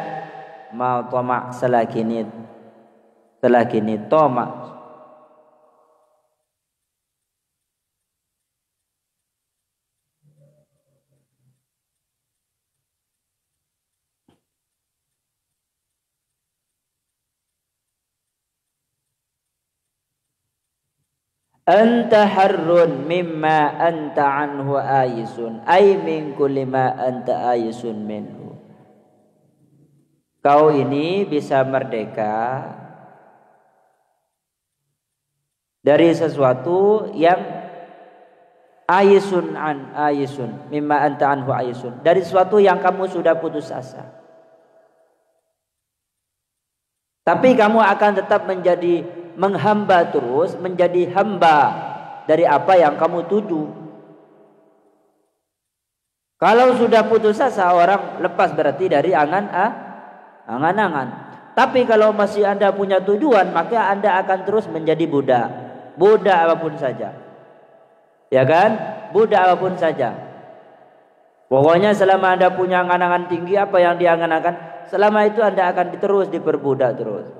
S2: mau tamak selagi ni tamak anta harrun mimma anta anhu ayisun ay min kulli ma anta ayisun minhu kau ini bisa merdeka dari sesuatu yang ayisun mimma anta anhu ayisun dari sesuatu yang kamu sudah putus asa tapi kamu akan tetap menjadi menghamba terus menjadi hamba dari apa yang kamu tuju. Kalau sudah putus asa orang lepas berarti dari angan-angan. Tapi kalau masih Anda punya tujuan maka Anda akan terus menjadi budak apapun saja. Ya kan? Budak apapun saja. Pokoknya selama Anda punya angan-angan tinggi apa yang diangan-angan selama itu Anda akan terus diperbudak terus.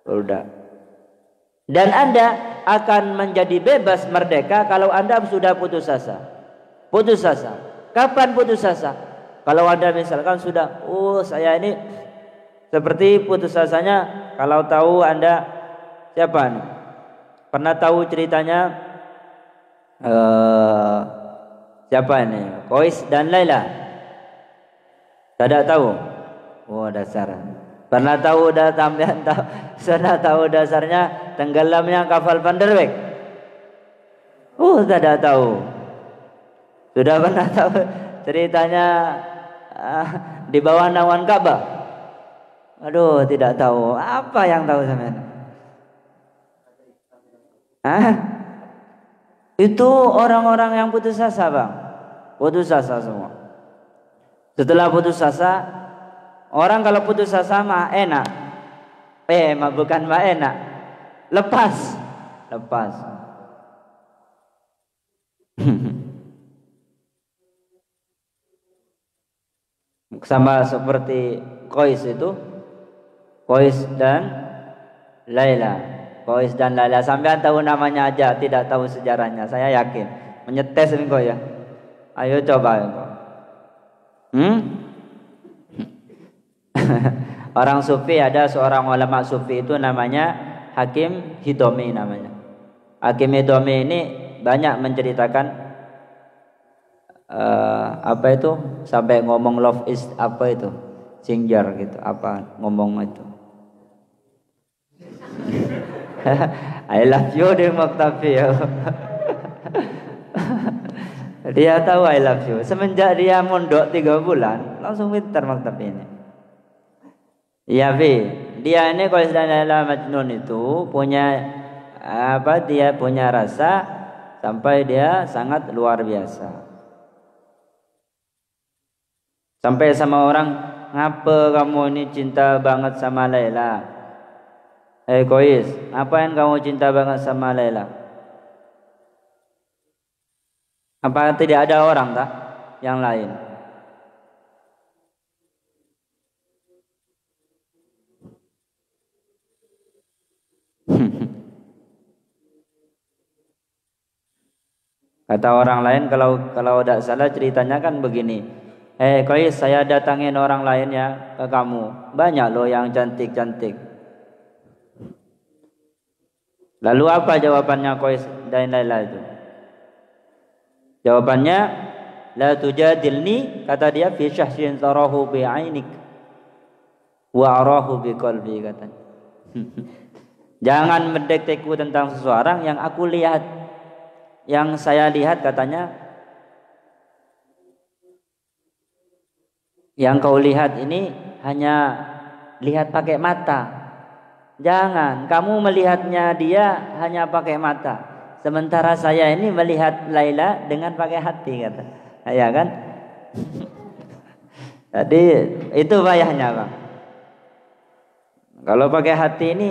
S2: Budak. Dan Anda akan menjadi bebas merdeka kalau Anda sudah putus asa. Putus asa. Kapan putus asa? Kalau Anda misalkan sudah, saya ini seperti putus asanya. Kalau tahu Anda siapa nih? Pernah tahu ceritanya siapa ini? Qais dan Laila. Tidak tahu? Dasar. Pernah tahu sampean tahu, sudah tahu dasarnya tenggelamnya kapal Van der Wijk? Tidak tahu. Sudah pernah tahu ceritanya di bawah naungan Ka'bah? Aduh, tidak tahu. Apa yang tahu sampean? Itu orang-orang yang putus asa, Bang. Putus asa semua. Setelah putus asa, orang kalau putus asa mah enak. Bukan mah enak. Lepas. Sama seperti Qais itu. Qais dan Laila. Qais dan Laila. Sampean tahu namanya aja, tidak tahu sejarahnya. Saya yakin. Menyetes engkau ya. Ayo coba engkau. Orang sufi, ada seorang ulama sufi itu namanya Hakim Hidhomi namanya. Hakim Hidhomi ini banyak menceritakan apa itu, sampai ngomong love is apa itu, sinjar gitu, apa ngomong itu. I love you di Maktabi ya. Dia tahu I love you. Semenjak dia mondok 3 bulan langsung pintar Maktabi ini. Iya, dia ini Qais dan Laila Majnun itu punya apa? Dia punya rasa sampai dia sangat luar biasa. Sampai sama orang, ngapa kamu ini cinta banget sama Laila? Qais, apain kamu cinta banget sama Laila? Apa tidak ada orang tak yang lain? Kata orang lain, kalau tidak salah ceritanya kan begini. Qais, saya datangin orang lain ya ke kamu. Banyak loh yang cantik-cantik. Lalu apa jawabannya Qais dan Laila itu? Jawabannya, la tujadilni, kata dia, fi syahsin tarahu bi ainik wa arahu bi qalbi, katanya. Jangan mendekteku tentang seseorang yang aku lihat, yang saya lihat, katanya. Yang kau lihat ini hanya lihat pakai mata. Jangan kamu melihatnya dia hanya pakai mata. Sementara saya ini melihat Laila dengan pakai hati, kata. Ya kan? Jadi itu payahnya, Bang. Kalau pakai hati ini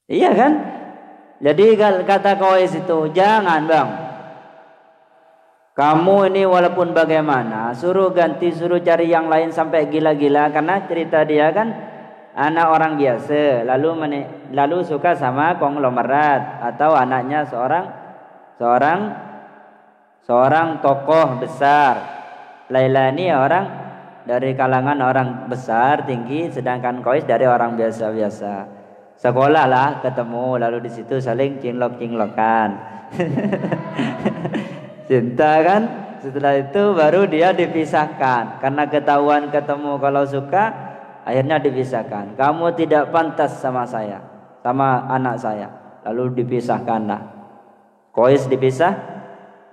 S2: iya kan? Jadi kata Qais itu, jangan Bang, kamu ini walaupun bagaimana, suruh cari yang lain sampai gila-gila. Karena cerita dia kan anak orang biasa, lalu suka sama konglomerat, atau anaknya seorang tokoh besar. Laila ini orang dari kalangan orang besar tinggi, sedangkan Qais dari orang biasa-biasa. Sekolah lah ketemu, lalu di situ saling cinlok-cinlokan. Cinta kan? Setelah itu baru dia dipisahkan. Karena ketahuan ketemu kalau suka, akhirnya dipisahkan. Kamu tidak pantas sama saya, sama anak saya. Lalu dipisahkanlah. Qais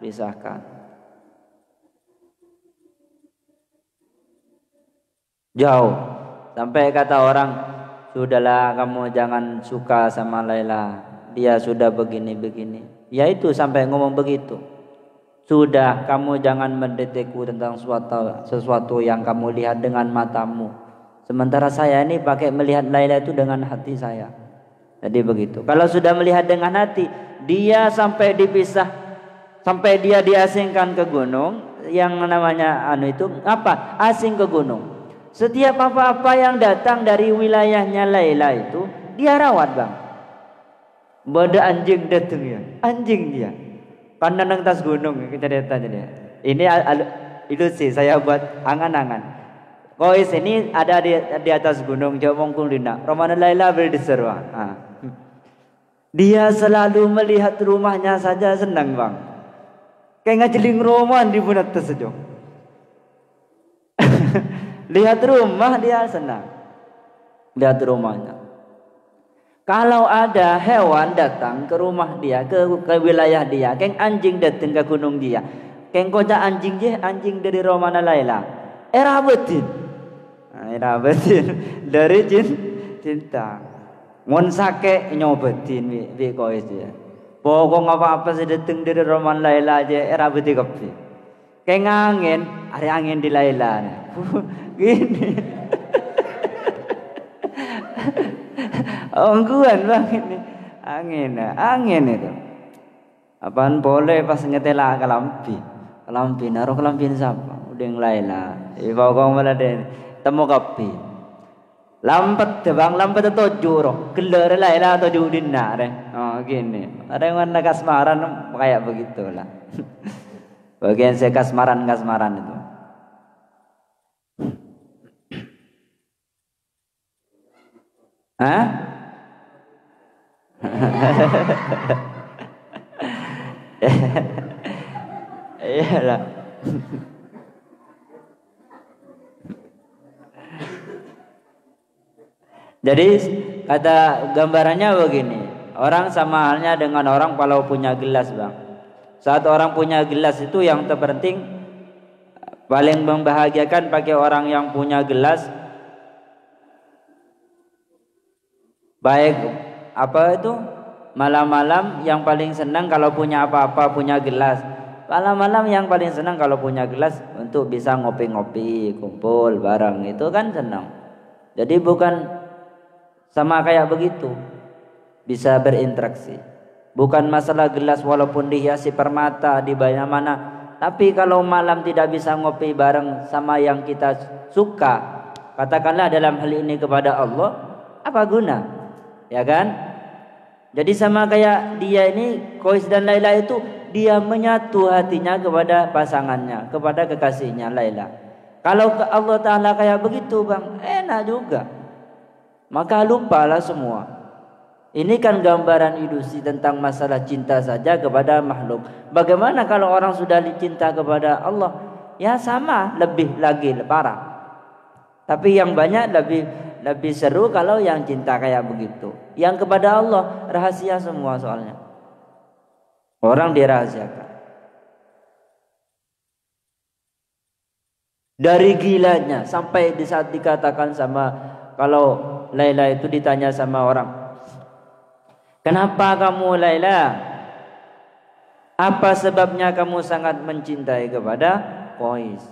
S2: disahkan. Jauh. Sampai kata orang, sudahlah kamu jangan suka sama Laila, dia sudah begini-begini. Ya itu sampai ngomong begitu. Sudah, kamu jangan mendetekku tentang sesuatu yang kamu lihat dengan matamu. Sementara saya ini pakai melihat Laila itu dengan hati saya. Jadi begitu. Kalau sudah melihat dengan hati, dia sampai dipisah, sampai dia diasingkan ke gunung. Yang namanya apa? Asing ke gunung. Setiap apa-apa yang datang dari wilayahnya Laila itu dia rawat, Bang. Bada anjing datang ya, anjing dia. Karena nang tas gunung ceritanya dia. Ini ilusi saya buat angan-angan. Qais ini ada di atas gunung, jauh mongkul dina. Romana Laila berdiserwa. Dia selalu melihat rumahnya saja senang bang. Kayak ngajeling rumah di bunat tersejok. Lihat rumah dia senang. Lihat rumahnya. Kalau ada hewan datang ke rumah dia, ke wilayah dia, keng anjing datang ke gunung dia, keng koja anjing je, anjing dari Romana Laila, erabetin dari cinta. Mun sake nyobetin bi kois dia. Pokok apa sih datang dari Romana Laila aja erabeti kopi. Keng angin, ada angin di Laila. Gini. Ongguan bang ini angin itu. Apaan boleh pas ngetela kelampi naruh kelampi siapa? Udah yang Laila. Pokok malah deh temu kopi. Lampet bang, lampet itu jurok. Gelar Laila atau judina deh. Oh gini. Ada yang warna kasmaran kayak begitulah. Bagian saya kasmaran itu. Hah? Iyalah. Jadi kata gambarannya begini, orang sama halnya dengan orang kalau punya gelas bang. Saat orang punya gelas itu yang terpenting paling membahagiakan bagi orang yang punya gelas, baik apa itu malam-malam yang paling senang kalau punya apa-apa punya gelas. Malam-malam yang paling senang kalau punya gelas untuk bisa ngopi-ngopi, kumpul bareng itu kan senang. Jadi bukan sama kayak begitu, bisa berinteraksi. Bukan masalah gelas walaupun dihiasi permata di mana-mana, tapi kalau malam tidak bisa ngopi bareng sama yang kita suka, katakanlah dalam hal ini kepada Allah, apa guna? Ya kan? Jadi sama kayak dia ini, Qais dan Laila itu, dia menyatu hatinya kepada pasangannya, kepada kekasihnya Laila. Kalau Allah Ta'ala kayak begitu bang, enak juga. Maka lupalah semua. Ini kan gambaran ilusi tentang masalah cinta saja kepada makhluk. Bagaimana kalau orang sudah cinta kepada Allah? Ya sama, lebih lagi parah. Tapi yang banyak lebih seru kalau yang cinta kayak begitu. Yang kepada Allah rahasia semua soalnya. Orang dirahasiakan. Dari gilanya sampai di saat dikatakan sama, kalau Laila itu ditanya sama orang, kenapa kamu Laila? Apa sebabnya kamu sangat mencintai kepada Qais?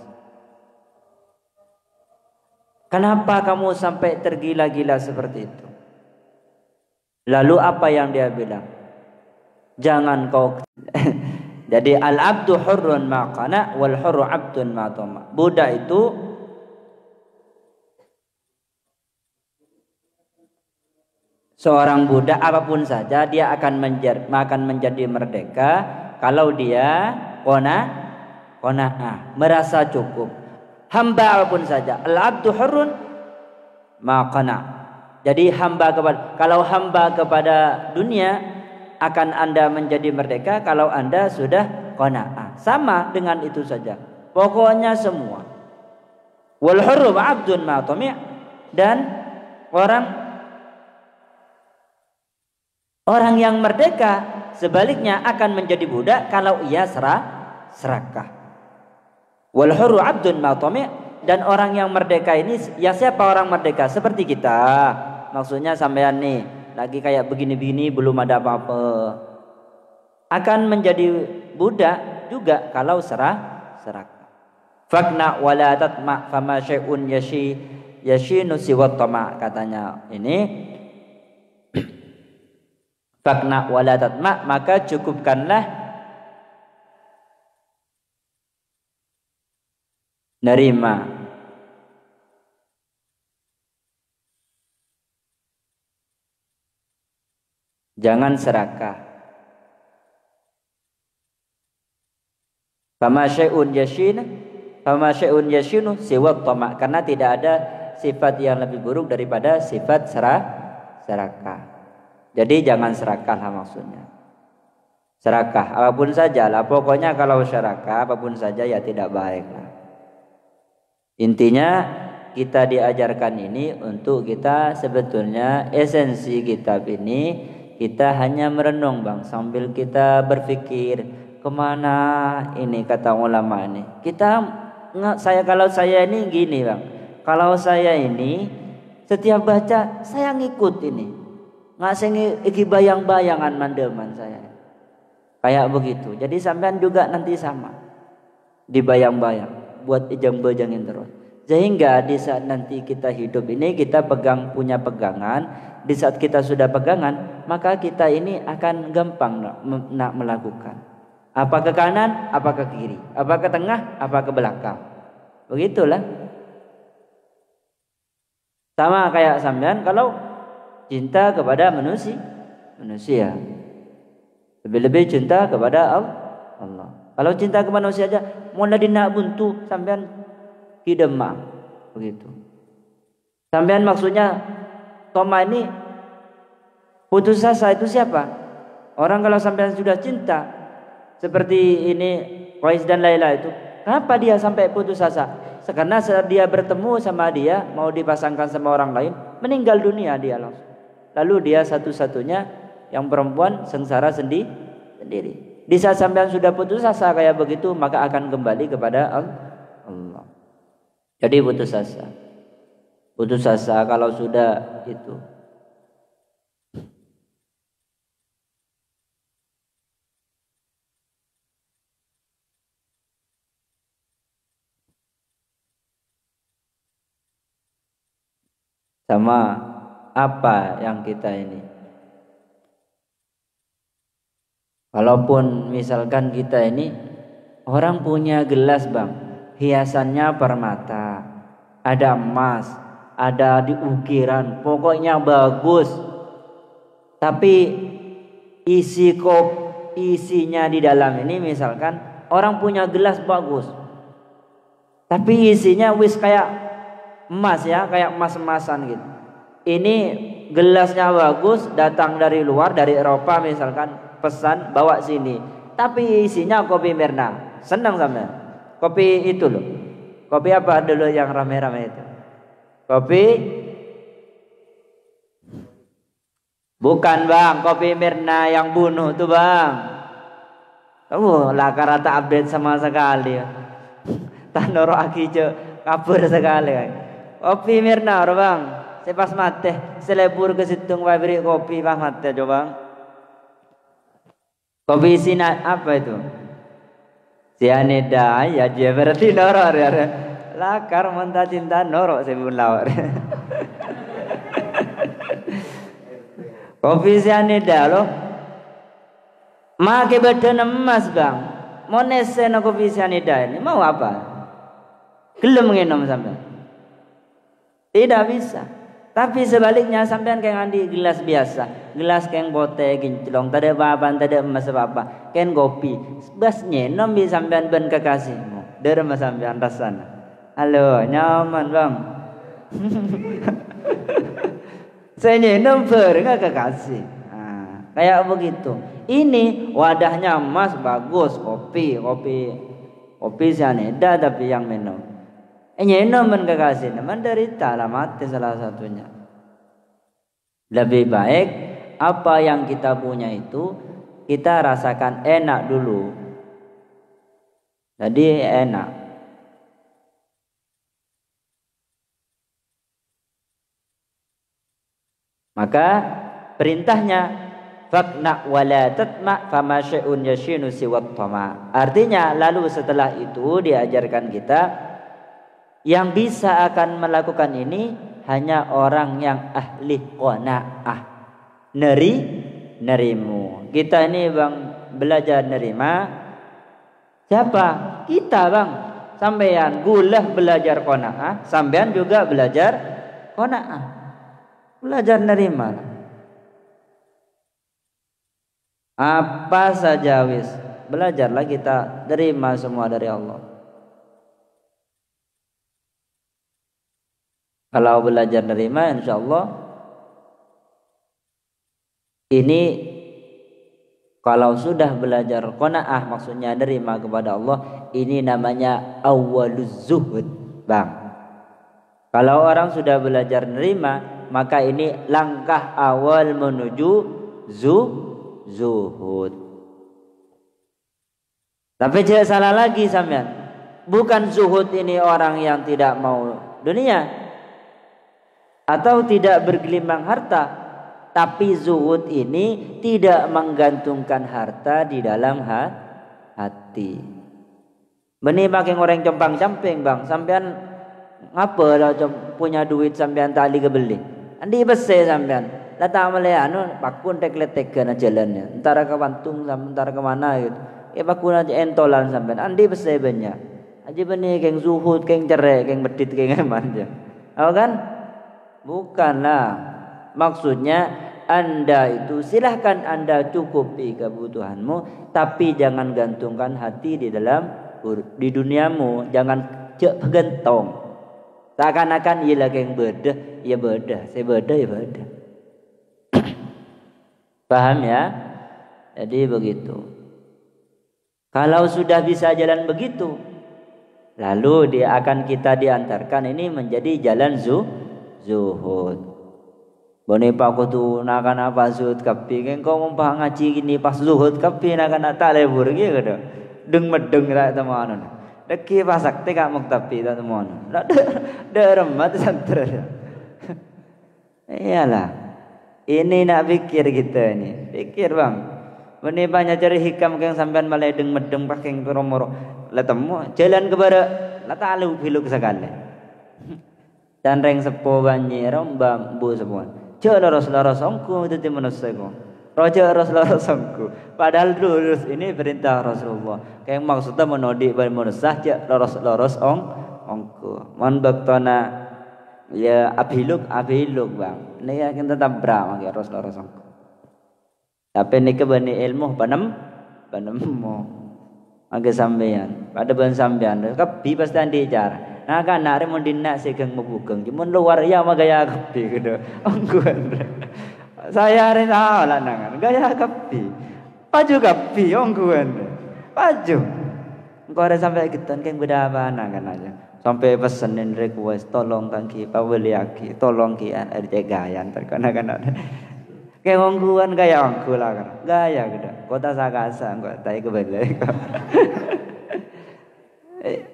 S2: Kenapa kamu sampai tergila-gila seperti itu? Lalu apa yang dia bilang? Jangan kau jadi al-abdu hurrun ma qana wal hurru abdun ma tama. Budak itu seorang budak apapun saja dia akan menjadi merdeka kalau dia qanaah, merasa cukup. Hamba apapun saja, al-abdu hurrun ma qana. Jadi kalau hamba kepada dunia akan Anda menjadi merdeka kalau Anda sudah qanaah. Sama dengan itu saja. Pokoknya semua. Wal hurru abdun ma tami', dan orang yang merdeka sebaliknya akan menjadi budak kalau ia serakah. Wal hurru abdun ma tami', dan orang yang merdeka ini, ya siapa orang merdeka? Seperti kita. Maksudnya sampean nih lagi kayak begini-begini belum ada apa-apa. Akan menjadi budak juga kalau serakah. Fakna wala tatma fama syai'un yashinu siwat tama, katanya ini. Fakna wala tatma, maka cukupkanlah nerima. Jangan serakah. Fama syai'un yashinu siwat tama, karena tidak ada sifat yang lebih buruk daripada sifat serakah. Jadi jangan serakah lah maksudnya. Serakah apapun saja lah. Pokoknya kalau serakah apapun saja ya tidak baik lah. Intinya kita diajarkan ini untuk kita sebetulnya esensi kitab ini kita hanya merenung bang. Sambil kita berpikir kemana ini kata ulama ini. Kalau saya ini gini bang. Kalau saya ini setiap baca saya ngikut ini. Nggak iki bayang-bayangan mandeman saya. Kayak begitu. Jadi sampean juga nanti sama. Dibayang-bayang. Buat ijang-bajangin terus. Sehingga di saat nanti kita hidup ini kita punya pegangan. Di saat kita sudah pegangan, maka kita ini akan gampang nak melakukan. Apa ke kanan, apa ke kiri, apa ke tengah, apa ke belakang. Begitulah. Sama kayak sampean kalau cinta kepada manusia. Lebih-lebih cinta kepada Allah. Kalau cinta ke manusia aja mulai nak buntu sampean hidemah begitu. Sampean maksudnya Toma ini putus asa itu siapa? Orang kalau sampean sudah cinta seperti ini Qais dan Laila itu, kenapa dia sampai putus asa? Karena saat dia bertemu sama dia mau dipasangkan sama orang lain, meninggal dunia dia langsung. Lalu dia satu-satunya yang perempuan sengsara sendiri. Di saat sampean sudah putus asa kayak begitu, maka akan kembali kepada Allah. Jadi putus asa. Putus asa kalau sudah itu. Sama apa yang kita ini. Walaupun misalkan kita ini orang punya gelas bang, hiasannya permata, ada emas, ada diukiran, pokoknya bagus. Tapi isinya di dalam ini misalkan orang punya gelas bagus, tapi isinya wis kayak emas ya, kayak emas-emasan gitu. Ini gelasnya bagus, datang dari luar, dari Eropa misalkan, pesan bawa sini, tapi isinya kopi Mirna. Senang sama kopi itu loh. Kopi apa dulu yang rame-rame itu? Kopi bukan bang, kopi Mirna yang bunuh tuh bang. Lah karata update sama sekali. Tanoro akijo kabur sekali. Kopi Mirna bang. Sepas mate, selebur ke situng pabrik kopi bang mate coba. Kopi sina apa itu? Sianida ya dia berarti noror ya. Lakar mentah cinta norok sebelum lawar. Kopi sianida loh. Make badan emas bang. Mau nesen kopi sianida ini mau apa? Gelem ngenom sampai. Tidak bisa. Tapi sebaliknya sampean kayak ngandi gelas biasa, gelas kayak bote, kinclong, tade baban, tade emas apa, kayak kopi, basnya nom bisa sampean ben kekasihmu, derma sampean rasana. Halo, nyaman bang. Saya nyenom nggak kekasih. Nah, kayak begitu. Ini wadahnya emas bagus, kopi sianida tapi yang minum. Nyenom men kekasih, menderita lah mati salah satunya. Lebih baik apa yang kita punya itu kita rasakan enak dulu. Jadi enak. Maka perintahnya faqna wala tatma fama syai'un yashinu siwat tama. Artinya lalu setelah itu diajarkan kita yang bisa akan melakukan ini hanya orang yang ahli qanaah. Nerimu. Kita ini bang belajar nerima. Siapa? Kita bang. Sampean gulah belajar qanaah. Sampean juga belajar qanaah. Belajar nerima. Apa saja wis. Belajarlah kita terima semua dari Allah. Kalau belajar nerima insya Allah Ini kalau sudah belajar qanaah, maksudnya nerima kepada Allah, ini namanya awwaluz zuhud, Bang. Kalau orang sudah belajar nerima, maka ini langkah awal menuju zuhud. Tapi jangan salah lagi sampean. Bukan zuhud ini orang yang tidak mau dunia atau tidak bergelimang harta. Tapi zuhud ini tidak menggantungkan harta di dalam hati. Benih pakai goreng compang-camping, Bang. Sampean ngapa lah punya duit sampean tali kebeli? Andi bese sampean. Lah tak male anu pakun tek-letekan jalannya. Antara ke Bantung antara ke mana gitu. Pakun aja entolan sampean. Andi bese banyak. Aja benih keng zuhud, keng cerai, keng medit, keng eman aja. Oh kan? Bukanlah. Maksudnya Anda itu silahkan Anda cukupi kebutuhanmu, tapi jangan gantungkan hati di duniamu. Jangan cek gentong. Seakan-akan ialah yang bedah, ya bedah, saya bedah ya bedah. Paham ya? Jadi begitu. Kalau sudah bisa jalan begitu, lalu dia akan kita diantarkan ini menjadi jalan zuhud. Bone pa ko tu nakana pa zuhud kapi keng kau ngumpah ngaji gini pas zuhud kapi nakana tak lebur gitu kada. Deng medeng ra teman. Deki pasak te kak mok tapi teman. Da remat santre. Iyalah. Ini nak pikir kita ini. Pikir Bang. Bone banyak cari hikam keng sampean malai deng medeng pakeng romoro. Lah temu jalan ke bara la talu biluk sekali. Dan reng sepo banjir bambu semua. Cek loros ongku itu manusia ko. Roja loros ongku. Padahal lurus ini perintah Rasulullah. Kayak maksudnya menodi manusia cek loros ongku. Mon baktona ya abiluk Bang. Ini ya kita tabrak mangke loros ongku. Tapi ini kebani ilmu panem mo. Mangke sampean. Pada ban sampean. Kepi pasti andi cara. Nah kan nari mau dinak segeng membukeng, cuman luar ya mah gaya kepi gitu. Ongguan. Saya hari tahu lah nangan gaya kepi. Paju kepi ongguan. Paju. Engkau ada sampai kita keng beda apa nangan aja. Sampai pesenin request tolong kangki paweli aki, tolong kian ada gayan terkena. Kayak ongguan gaya onggu lah kan. Gaya gitu. Kota Sakasa engkau tai kebelai.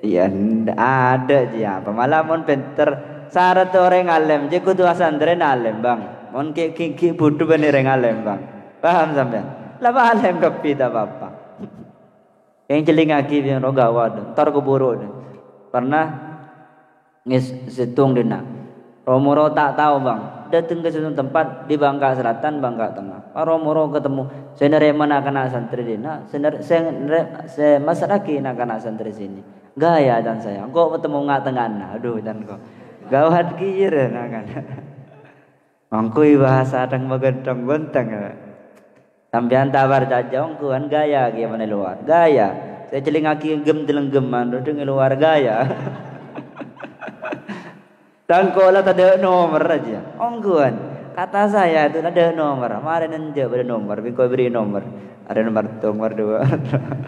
S2: Iya ada aja apa malah mon pinter syarat orang alim je kudu asandren alim Bang mon ki budu bener orang alim Bang paham sampean lah alim kepi tak apa yang celing aki yang rogawad tar keburu pernah situng dina romoro tak tahu Bang datang ke suatu tempat di Bangka Selatan Bangka Tengah romoro ketemu senere mana kena santri dina senere masyarakat nak kena santri sini gaya dan saya kok bertemu nggak tengah aduh dan kok gawat kira kan angkui bahasa tang magandang bentang sampean tabar jajong kuan gaya gimana luar gaya saya celingaki gem delenggeman dudung luar gaya tangkola ada nomor aja ongguan kata saya itu ada nomor kemarin aja ada nomor bingko beri nomor ada nomor 2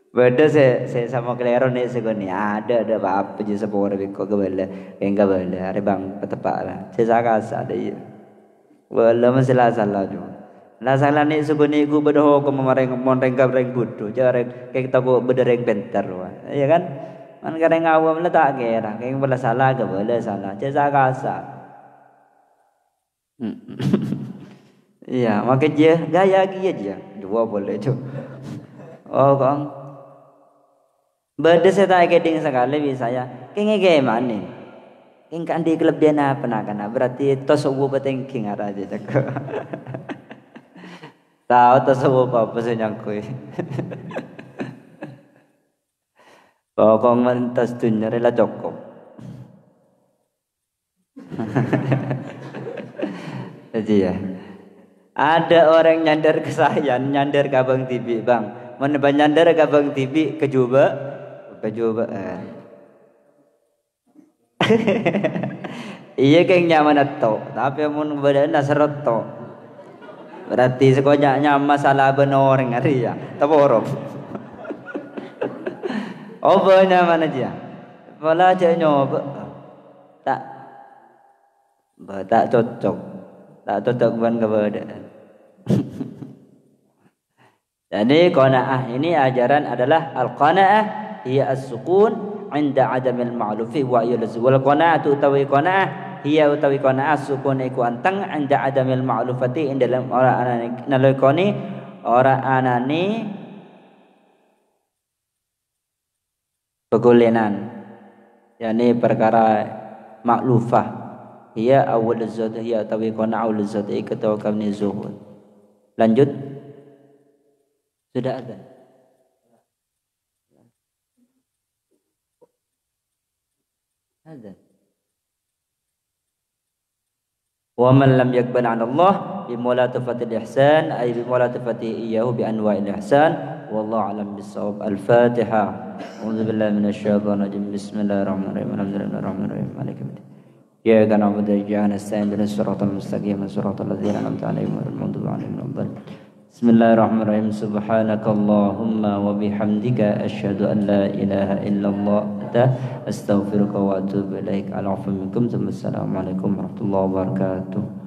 S2: Beda saya sama kelero nih segini ada apa aja sepuluh ribu kok kebela enggak bela ada bang petepak lah saya sakasa ada ya bela masalah salah juga lah salah nih segini gue berdoa ke memareng monreng kabreng budu cara kayak kita gue berdereng bentar wah ya kan man kadang awam lah tak kira kayak bela salah ke bela salah saya sakasa iya makanya gaya aja dua boleh tuh oh kong Beda saya tak keding sekali bisa ya. Kengge gimana? Keng kan di kelebihan apa nak kana? Berarti tosubu petengking ada aja cak. Tahu tosubu apa sih nyangkui? Pokong mentas dunia rela cukup. Jadi ya. Ada orang nyandar ke saya, nyandar ke Abang Tibi, Bang. Mana nyandar ke Abang Tibi kejuba. Iya keng nyaman atau, tapi mun bedana serot to. Berarti sekonyaknya masalah benar ngari ya, taborok. Oh benar mana dia? Pola aja nyoba, tak cocok ban keberadaan. Jadi qanaah ini ajaran adalah al-qanaah hiya as-sukun 'inda 'adamil ma'lufi wa yulzu wal qanaatu utawi qanaah hiya utawi qanaah sukun iku anteng 'inda 'adamil ma'lufati ing dalam ora anane nalekoni ora anane pegolenan. Yani perkara maklufah hiya awal zat hiya utawi qanaah awal zat iku tawakkalni zuhud. Lanjut. Sudah ada. Ada. Wa man lam yaqbal 'an Allah bi mulatafatil ihsan ay bi mulatafati iyyahu bi anwa'il ihsan wallahu a'lam bis-shawab. Al-Fatihah. A'udzu billahi minasyaitonir rajim. Bismillahirrahmanirrahim. Alhamdulillahirabbil maliki yaumiddin. Iyyaka na'budu wa iyyaka nasta'in. Ihdinas siratal mustaqim. Siratal ladzina an'amta 'alaihim ghairil maghdubi 'alaihim waladdallin. Bismillahirrahmanirrahim. Subhanakallahumma wa bihamdika asyhadu an la ilaha illallah astaghfiruka wa atubu ilaik. Assalamualaikum warahmatullahi wabarakatuh.